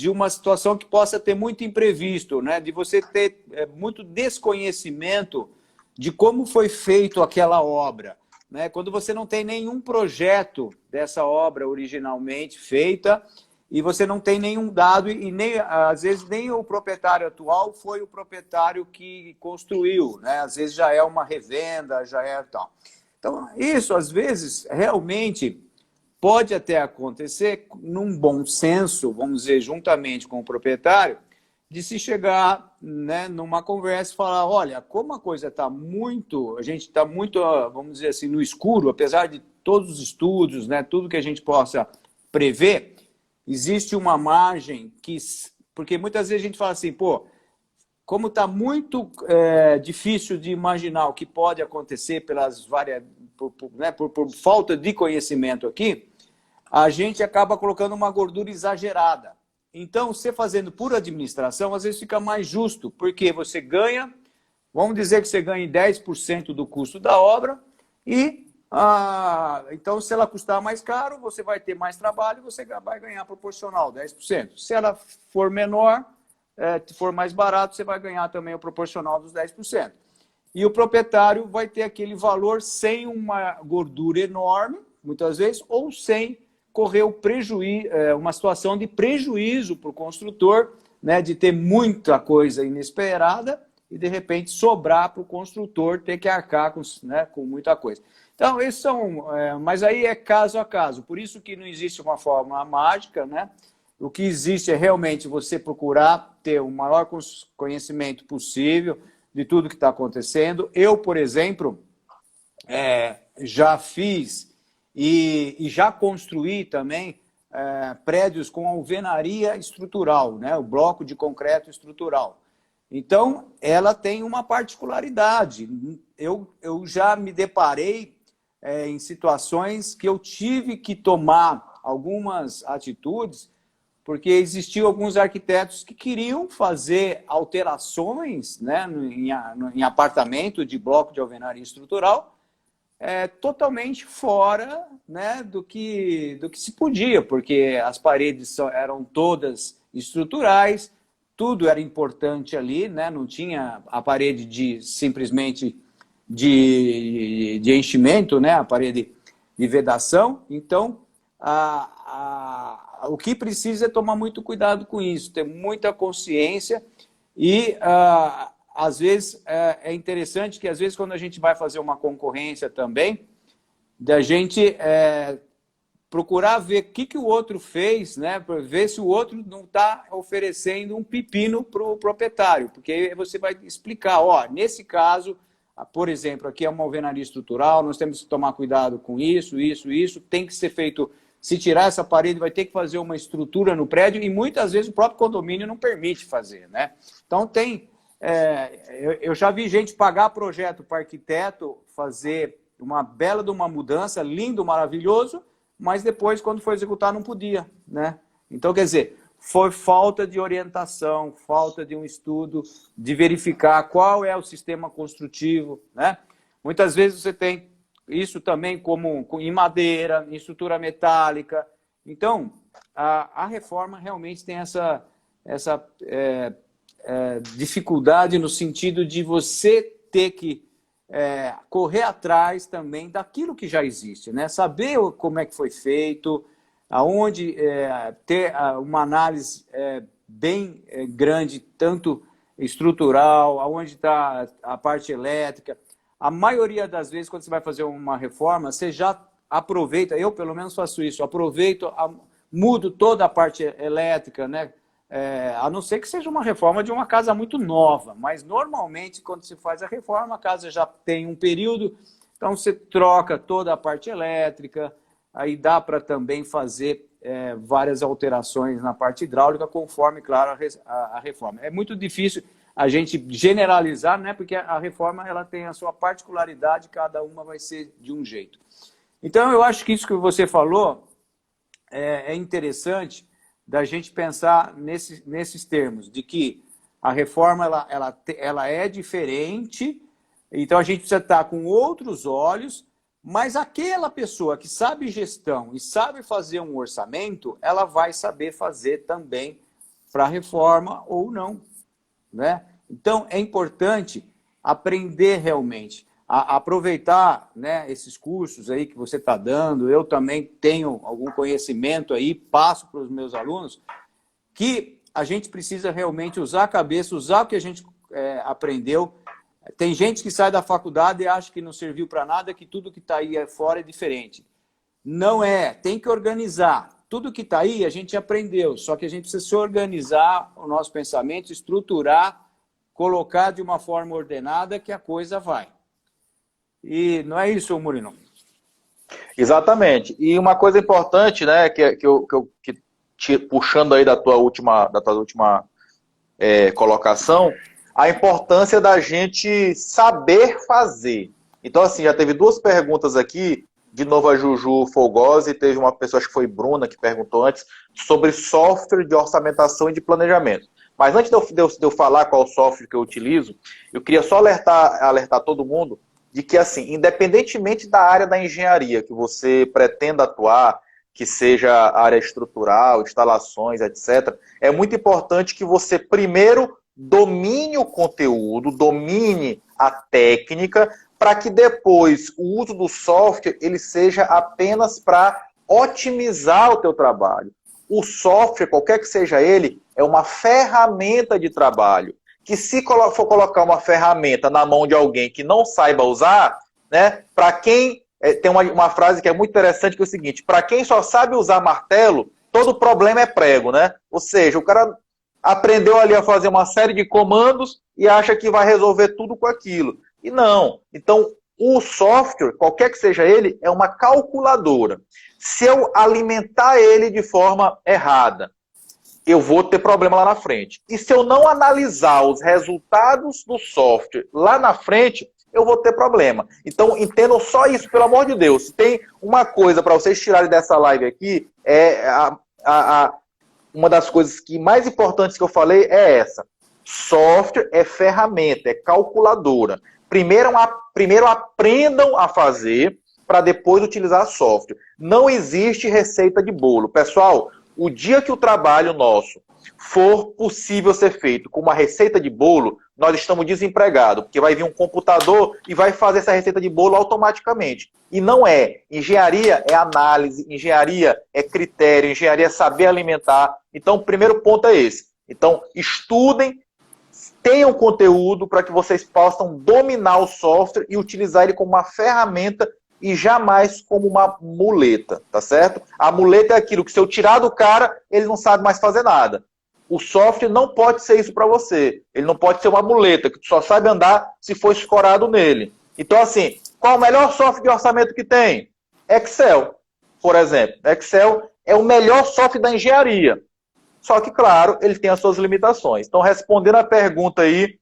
uma situação que possa ter muito imprevisto, né? De você ter muito desconhecimento de como foi feito aquela obra, né? Quando você não tem nenhum projeto dessa obra originalmente feita e você não tem nenhum dado e nem, às vezes nem o proprietário atual foi o proprietário que construiu, né? Às vezes já é uma revenda, já é tal. Então, isso às vezes realmente pode até acontecer num bom senso, vamos dizer, juntamente com o proprietário, de se chegar, né, numa conversa e falar, olha, como a coisa está muito, a gente está muito, vamos dizer assim, no escuro, apesar de todos os estudos, né, tudo que a gente possa prever, existe uma margem que, porque muitas vezes a gente fala assim, pô, como está muito difícil de imaginar o que pode acontecer pelas várias, por falta de conhecimento aqui, a gente acaba colocando uma gordura exagerada. Então, você fazendo por administração, às vezes fica mais justo, porque você ganha, vamos dizer que você ganha 10% do custo da obra, e então, se ela custar mais caro, você vai ter mais trabalho, você vai ganhar proporcional, 10%. Se ela for menor, for mais barato, você vai ganhar também o proporcional dos 10%. E o proprietário vai ter aquele valor sem uma gordura enorme, muitas vezes, ou sem correr o prejuízo, uma situação de prejuízo para o construtor, né, de ter muita coisa inesperada e, de repente, sobrar para o construtor ter que arcar com muita coisa. Então, esses são... mas aí é caso a caso. Por isso que não existe uma fórmula mágica, né? O que existe é realmente você procurar ter o maior conhecimento possível de tudo que está acontecendo. Eu, por exemplo, já fiz e já construí também prédios com alvenaria estrutural, né? O bloco de concreto estrutural. Então, ela tem uma particularidade. Eu já me deparei em situações que eu tive que tomar algumas atitudes porque existiam alguns arquitetos que queriam fazer alterações, né, em apartamento de bloco de alvenaria estrutural, totalmente fora, né, do que se podia, porque as paredes eram todas estruturais, tudo era importante ali, né, não tinha a parede simplesmente de enchimento, né, a parede de vedação. Então, o que precisa é tomar muito cuidado com isso, ter muita consciência e, às vezes, é interessante que, às vezes, quando a gente vai fazer uma concorrência também, da gente procurar ver o que o outro fez, né, para ver se o outro não está oferecendo um pepino para o proprietário, porque aí você vai explicar, ó, nesse caso, por exemplo, aqui é uma alvenaria estrutural, nós temos que tomar cuidado com isso, tem que ser feito... Se tirar essa parede, vai ter que fazer uma estrutura no prédio e muitas vezes o próprio condomínio não permite fazer, né? Então, eu já vi gente pagar projeto para arquiteto fazer uma bela de uma mudança, lindo, maravilhoso, mas depois, quando foi executar, não podia, né? Então, quer dizer, foi falta de orientação, falta de um estudo, de verificar qual é o sistema construtivo, né? Muitas vezes você tem isso também como em madeira, em estrutura metálica. Então, a reforma realmente tem essa dificuldade no sentido de você ter que correr atrás também daquilo que já existe, né? Saber como é que foi feito, aonde ter uma análise bem grande, tanto estrutural, aonde está a parte elétrica. A maioria das vezes, quando você vai fazer uma reforma, você já aproveita, eu pelo menos faço isso, aproveito, mudo toda a parte elétrica, né? A não ser que seja uma reforma de uma casa muito nova, mas normalmente quando se faz a reforma, a casa já tem um período, então você troca toda a parte elétrica, aí dá para também fazer várias alterações na parte hidráulica, conforme, claro, a reforma. É muito difícil a gente generalizar, né? Porque a reforma ela tem a sua particularidade, cada uma vai ser de um jeito. Então, eu acho que isso que você falou é interessante da gente pensar nesses termos, de que a reforma ela é diferente, então a gente precisa estar com outros olhos, mas aquela pessoa que sabe gestão e sabe fazer um orçamento, ela vai saber fazer também para a reforma ou não, né? Então, é importante aprender realmente, aproveitar, né, esses cursos aí que você está dando. Eu também tenho algum conhecimento aí, passo para os meus alunos, que a gente precisa realmente usar a cabeça, usar o que a gente aprendeu. Tem gente que sai da faculdade e acha que não serviu para nada, que tudo que está aí fora é diferente. Não é, tem que organizar. Tudo que está aí a gente aprendeu, só que a gente precisa se organizar o nosso pensamento, estruturar, colocar de uma forma ordenada que a coisa vai. E não é isso, Murilo? Exatamente. E uma coisa importante, né, puxando aí da tua última colocação, a importância da gente saber fazer. Então, assim, já teve duas perguntas aqui, de novo a Juju Fogosi, teve uma pessoa, acho que foi Bruna, que perguntou antes, sobre software de orçamentação e de planejamento. Mas antes de eu falar qual software que eu utilizo, eu queria só alertar todo mundo de que, assim, independentemente da área da engenharia que você pretenda atuar, que seja área estrutural, instalações, etc., é muito importante que você primeiro domine o conteúdo, domine a técnica, para que depois o uso do software ele seja apenas para otimizar o teu trabalho. O software, qualquer que seja ele, é uma ferramenta de trabalho. Que se for colocar uma ferramenta na mão de alguém que não saiba usar, né, para quem... tem uma frase que é muito interessante, que é o seguinte: para quem só sabe usar martelo, todo problema é prego, né? Ou seja, o cara aprendeu ali a fazer uma série de comandos e acha que vai resolver tudo com aquilo. E não. Então, o software, qualquer que seja ele, é uma calculadora. Se eu alimentar ele de forma errada, eu vou ter problema lá na frente. E se eu não analisar os resultados do software lá na frente, eu vou ter problema. Então, entendam só isso, pelo amor de Deus. Se tem uma coisa para vocês tirarem dessa live aqui, uma das coisas que mais importantes que eu falei é essa. Software é ferramenta, é calculadora. Primeiro aprendam a fazer, para depois utilizar software. Não existe receita de bolo. Pessoal, o dia que o trabalho nosso for possível ser feito com uma receita de bolo, nós estamos desempregados, porque vai vir um computador e vai fazer essa receita de bolo automaticamente. E não é. Engenharia é análise, engenharia é critério, engenharia é saber alimentar. Então, o primeiro ponto é esse. Então, estudem, tenham conteúdo para que vocês possam dominar o software e utilizar ele como uma ferramenta e jamais como uma muleta, tá certo? A muleta é aquilo que, se eu tirar do cara, ele não sabe mais fazer nada. O software não pode ser isso para você. Ele não pode ser uma muleta, que tu só sabe andar se for escorado nele. Então, assim, qual o melhor software de orçamento que tem? Excel, por exemplo. Excel é o melhor software da engenharia. Só que, claro, ele tem as suas limitações. Então, respondendo a pergunta aí,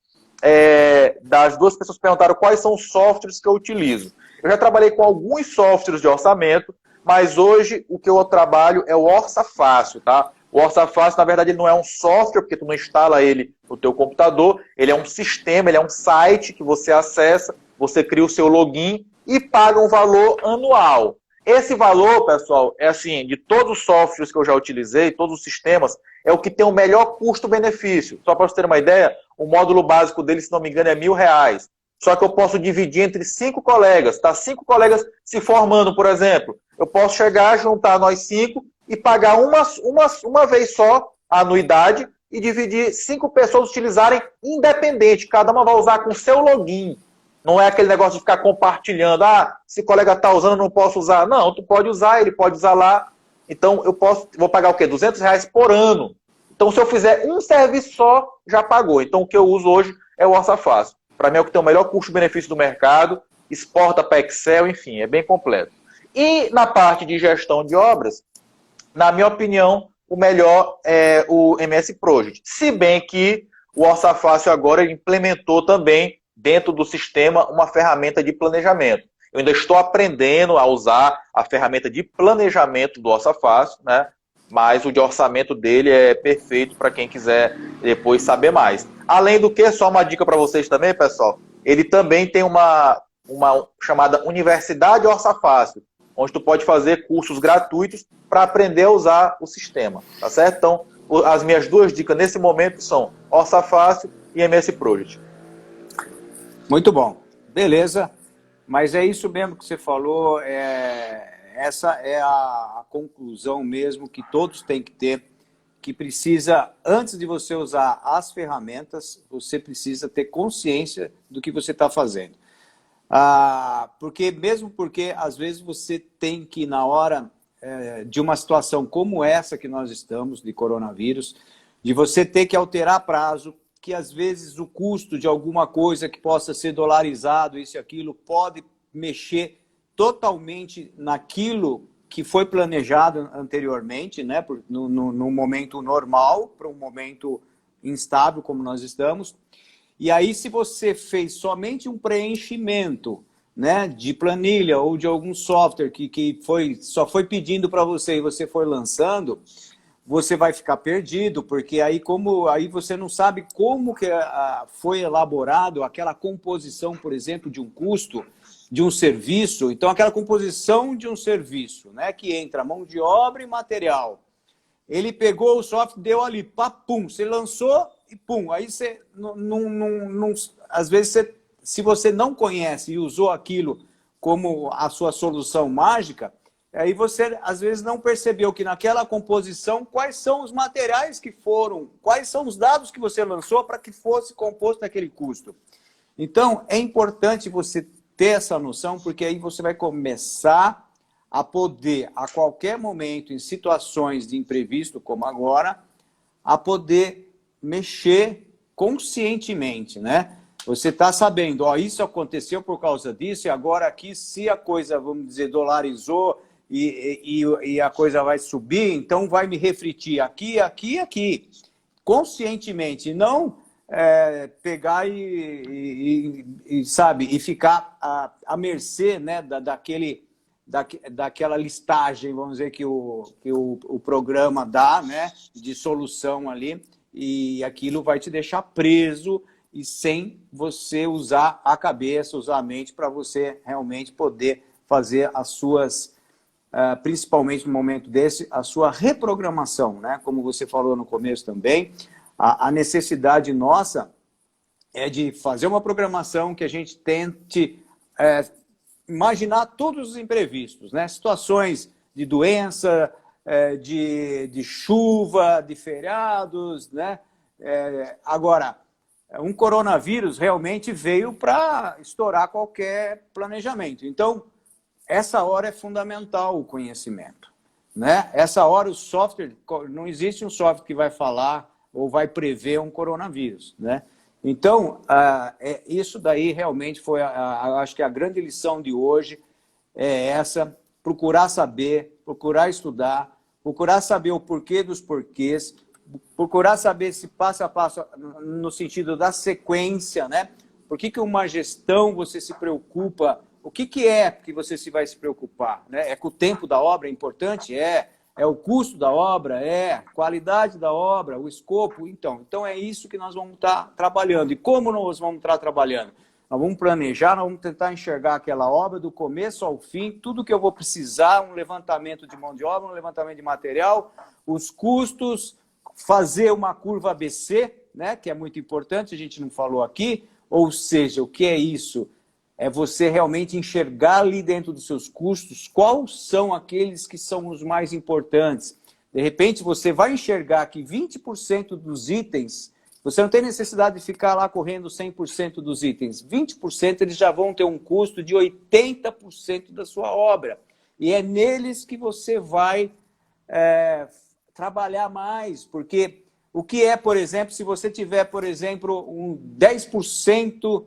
das duas pessoas que perguntaram quais são os softwares que eu utilizo. Eu já trabalhei com alguns softwares de orçamento, mas hoje o que eu trabalho é o Orça Fácil, tá? O Orça Fácil, na verdade, ele não é um software, porque tu não instala ele no teu computador, ele é um sistema, ele é um site que você acessa, você cria o seu login e paga um valor anual. Esse valor, pessoal, é assim, de todos os softwares que eu já utilizei, todos os sistemas, é o que tem o melhor custo-benefício. Só para você ter uma ideia, o módulo básico dele, se não me engano, é R$1.000. Só que eu posso dividir entre 5 colegas, tá? 5 colegas se formando, por exemplo. Eu posso chegar, juntar nós 5 e pagar uma vez só a anuidade e dividir 5 pessoas utilizarem independente. Cada uma vai usar com o seu login. Não é aquele negócio de ficar compartilhando. Ah, se o colega está usando, eu não posso usar. Não, tu pode usar, ele pode usar lá. Então, vou pagar o quê? R$200 por ano. Então, se eu fizer um serviço só, já pagou. Então, o que eu uso hoje é o Orça Fácil. Para mim é o que tem o melhor custo-benefício do mercado, exporta para Excel, enfim, é bem completo. E na parte de gestão de obras, na minha opinião, o melhor é o MS Project. Se bem que o Orça Fácil agora implementou também dentro do sistema uma ferramenta de planejamento. Eu ainda estou aprendendo a usar a ferramenta de planejamento do Orça Fácil, né? Mas o de orçamento dele é perfeito para quem quiser depois saber mais. Além do que, só uma dica para vocês também, pessoal, ele também tem uma chamada Universidade Orça Fácil, onde tu pode fazer cursos gratuitos para aprender a usar o sistema, tá certo? Então, as minhas 2 dicas nesse momento são Orça Fácil e MS Project. Muito bom. Beleza. Mas é isso mesmo que você falou, essa é a conclusão mesmo que todos têm que ter, que precisa, antes de você usar as ferramentas, você precisa ter consciência do que você está fazendo. Porque às vezes você tem que, na hora de uma situação como essa que nós estamos, de coronavírus, de você ter que alterar prazo, que às vezes o custo de alguma coisa que possa ser dolarizado, isso e aquilo, pode mexer totalmente naquilo que foi planejado anteriormente, né, no momento normal, para um momento instável como nós estamos. E aí, se você fez somente um preenchimento, né, de planilha ou de algum software que só foi pedindo para você e você foi lançando, você vai ficar perdido, porque aí você não sabe como que foi elaborado aquela composição, por exemplo, de um custo, de um serviço. Então, aquela composição de um serviço, né, que entra mão de obra e material. Ele pegou o software, deu ali, pum, você lançou e pum. Aí você, às vezes, se você não conhece e usou aquilo como a sua solução mágica, aí você, às vezes, não percebeu que naquela composição, quais são os materiais que foram, quais são os dados que você lançou para que fosse composto aquele custo. Então, é importante você ter essa noção, porque aí você vai começar a poder, a qualquer momento, em situações de imprevisto, como agora, a poder mexer conscientemente, né? Você está sabendo, ó, isso aconteceu por causa disso, e agora aqui, se a coisa, vamos dizer, dolarizou, e a coisa vai subir, então vai me refletir aqui, aqui, aqui, conscientemente, e não pegar sabe, e ficar à mercê, né, daquela listagem, vamos dizer, que o programa dá, né, de solução ali, e aquilo vai te deixar preso e sem você usar a cabeça, usar a mente para você realmente poder fazer as suas... principalmente no momento desse, a sua reprogramação, né? Como você falou no começo também, a necessidade nossa é de fazer uma programação que a gente tente imaginar todos os imprevistos, né? Situações de doença, de chuva, de feriados, né? Agora, um coronavírus realmente veio para estourar qualquer planejamento. Então, essa hora é fundamental o conhecimento, né? Essa hora o software, não existe um software que vai falar ou vai prever um coronavírus, né? Então, isso daí realmente foi, acho que a grande lição de hoje é essa, procurar saber, procurar estudar, procurar saber o porquê dos porquês, procurar saber se passo a passo, no sentido da sequência, né? Por que uma gestão você se preocupa? O que é que você vai se preocupar? Né? É com o tempo da obra, é importante? É o custo da obra? É. Qualidade da obra? O escopo? Então é isso que nós vamos estar trabalhando. E como nós vamos estar trabalhando? Nós vamos planejar, nós vamos tentar enxergar aquela obra do começo ao fim, tudo que eu vou precisar, um levantamento de mão de obra, um levantamento de material, os custos, fazer uma curva ABC, né, que é muito importante, a gente não falou aqui, ou seja, o que é isso? É você realmente enxergar ali dentro dos seus custos quais são aqueles que são os mais importantes. De repente, você vai enxergar que 20% dos itens, você não tem necessidade de ficar lá correndo 100% dos itens. 20% eles já vão ter um custo de 80% da sua obra. E é neles que você vai trabalhar mais, porque o que é, por exemplo, se você tiver, por exemplo, um 10%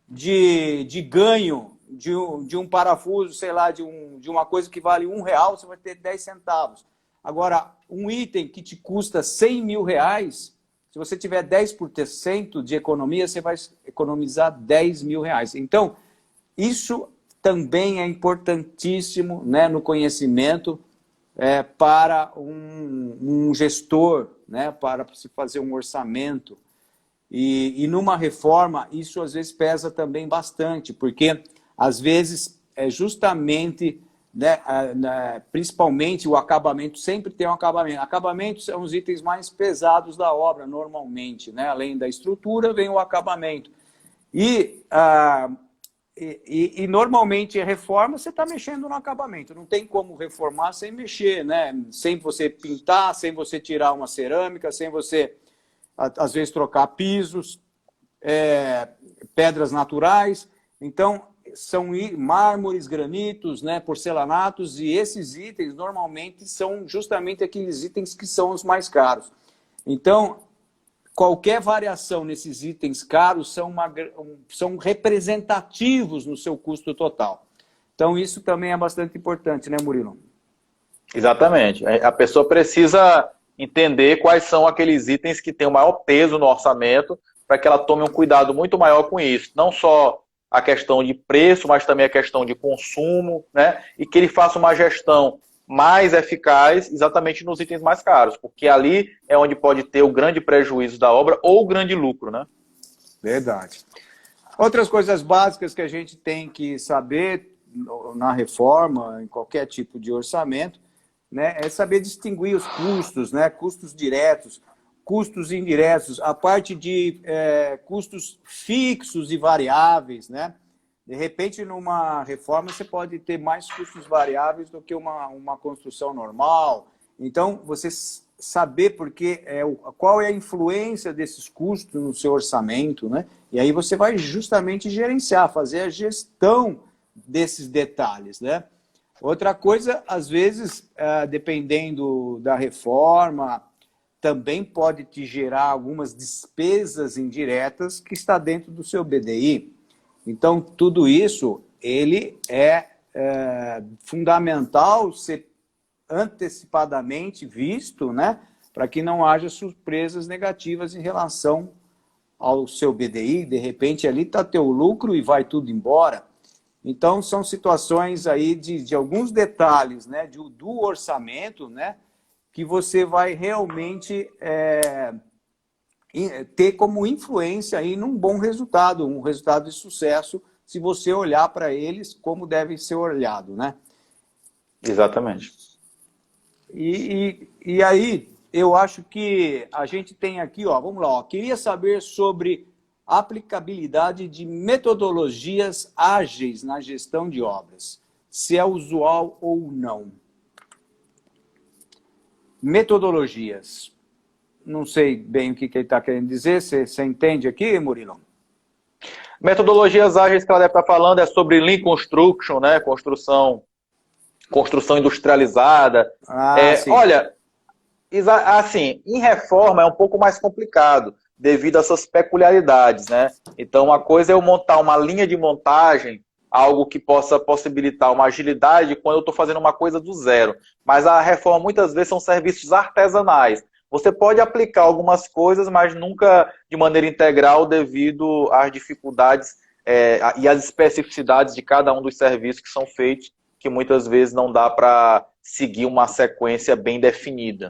de ganho de um parafuso, sei lá, de uma coisa que vale R$1, você vai ter 10 centavos. Agora, um item que te custa R$100 mil, se você tiver 10% de economia, você vai economizar R$10 mil. Então, isso também é importantíssimo, né, no conhecimento para um gestor, né, para se fazer um orçamento. E numa reforma, isso às vezes pesa também bastante, porque às vezes é justamente, né, principalmente o acabamento, sempre tem um acabamento. Acabamentos são os itens mais pesados da obra, normalmente, né? Além da estrutura, vem o acabamento. E normalmente a reforma, você está mexendo no acabamento. Não tem como reformar sem mexer, né? Sem você pintar, sem você tirar uma cerâmica, sem você, às vezes, trocar pisos, pedras naturais. Então, são mármores, granitos, né, porcelanatos, e esses itens normalmente são justamente aqueles itens que são os mais caros. Então, qualquer variação nesses itens caros são representativos no seu custo total. Então, isso também é bastante importante, né, Murilo? Exatamente. A pessoa precisa entender quais são aqueles itens que têm o maior peso no orçamento, para que ela tome um cuidado muito maior com isso. Não só a questão de preço, mas também a questão de consumo, né? E que ele faça uma gestão mais eficaz exatamente nos itens mais caros, porque ali é onde pode ter o grande prejuízo da obra ou o grande lucro, né? Verdade. Outras coisas básicas que a gente tem que saber na reforma, em qualquer tipo de orçamento, né, é saber distinguir os custos, né? Custos diretos, custos indiretos, a parte de custos fixos e variáveis, né? De repente, numa reforma, você pode ter mais custos variáveis do que uma construção normal. Então, você saber qual é a influência desses custos no seu orçamento, né? E aí você vai justamente gerenciar, fazer a gestão desses detalhes, né? Outra coisa, às vezes, dependendo da reforma, também pode te gerar algumas despesas indiretas que está dentro do seu BDI. Então, tudo isso, ele é fundamental ser antecipadamente visto, né, para que não haja surpresas negativas em relação ao seu BDI. De repente, ali está teu lucro e vai tudo embora. Então, são situações aí de alguns detalhes, né, do orçamento, né, que você vai realmente ter como influência aí num bom resultado, um resultado de sucesso, se você olhar para eles como deve ser olhado, né? Exatamente. E aí, eu acho que a gente tem aqui, ó, vamos lá, ó, queria saber sobre aplicabilidade de metodologias ágeis na gestão de obras, se é usual ou não. Metodologias. Não sei bem o que ele está querendo dizer. Você entende aqui, Murilo? Metodologias ágeis que ela deve estar falando é sobre Lean Construction, né? Construção industrializada. Sim. Olha, assim, em reforma é um pouco mais complicado, devido a essas peculiaridades, né? Então, uma coisa é eu montar uma linha de montagem, algo que possa possibilitar uma agilidade quando eu estou fazendo uma coisa do zero. Mas a reforma, muitas vezes, são serviços artesanais. Você pode aplicar algumas coisas, mas nunca de maneira integral devido às dificuldades e às especificidades de cada um dos serviços que são feitos, que muitas vezes não dá para seguir uma sequência bem definida.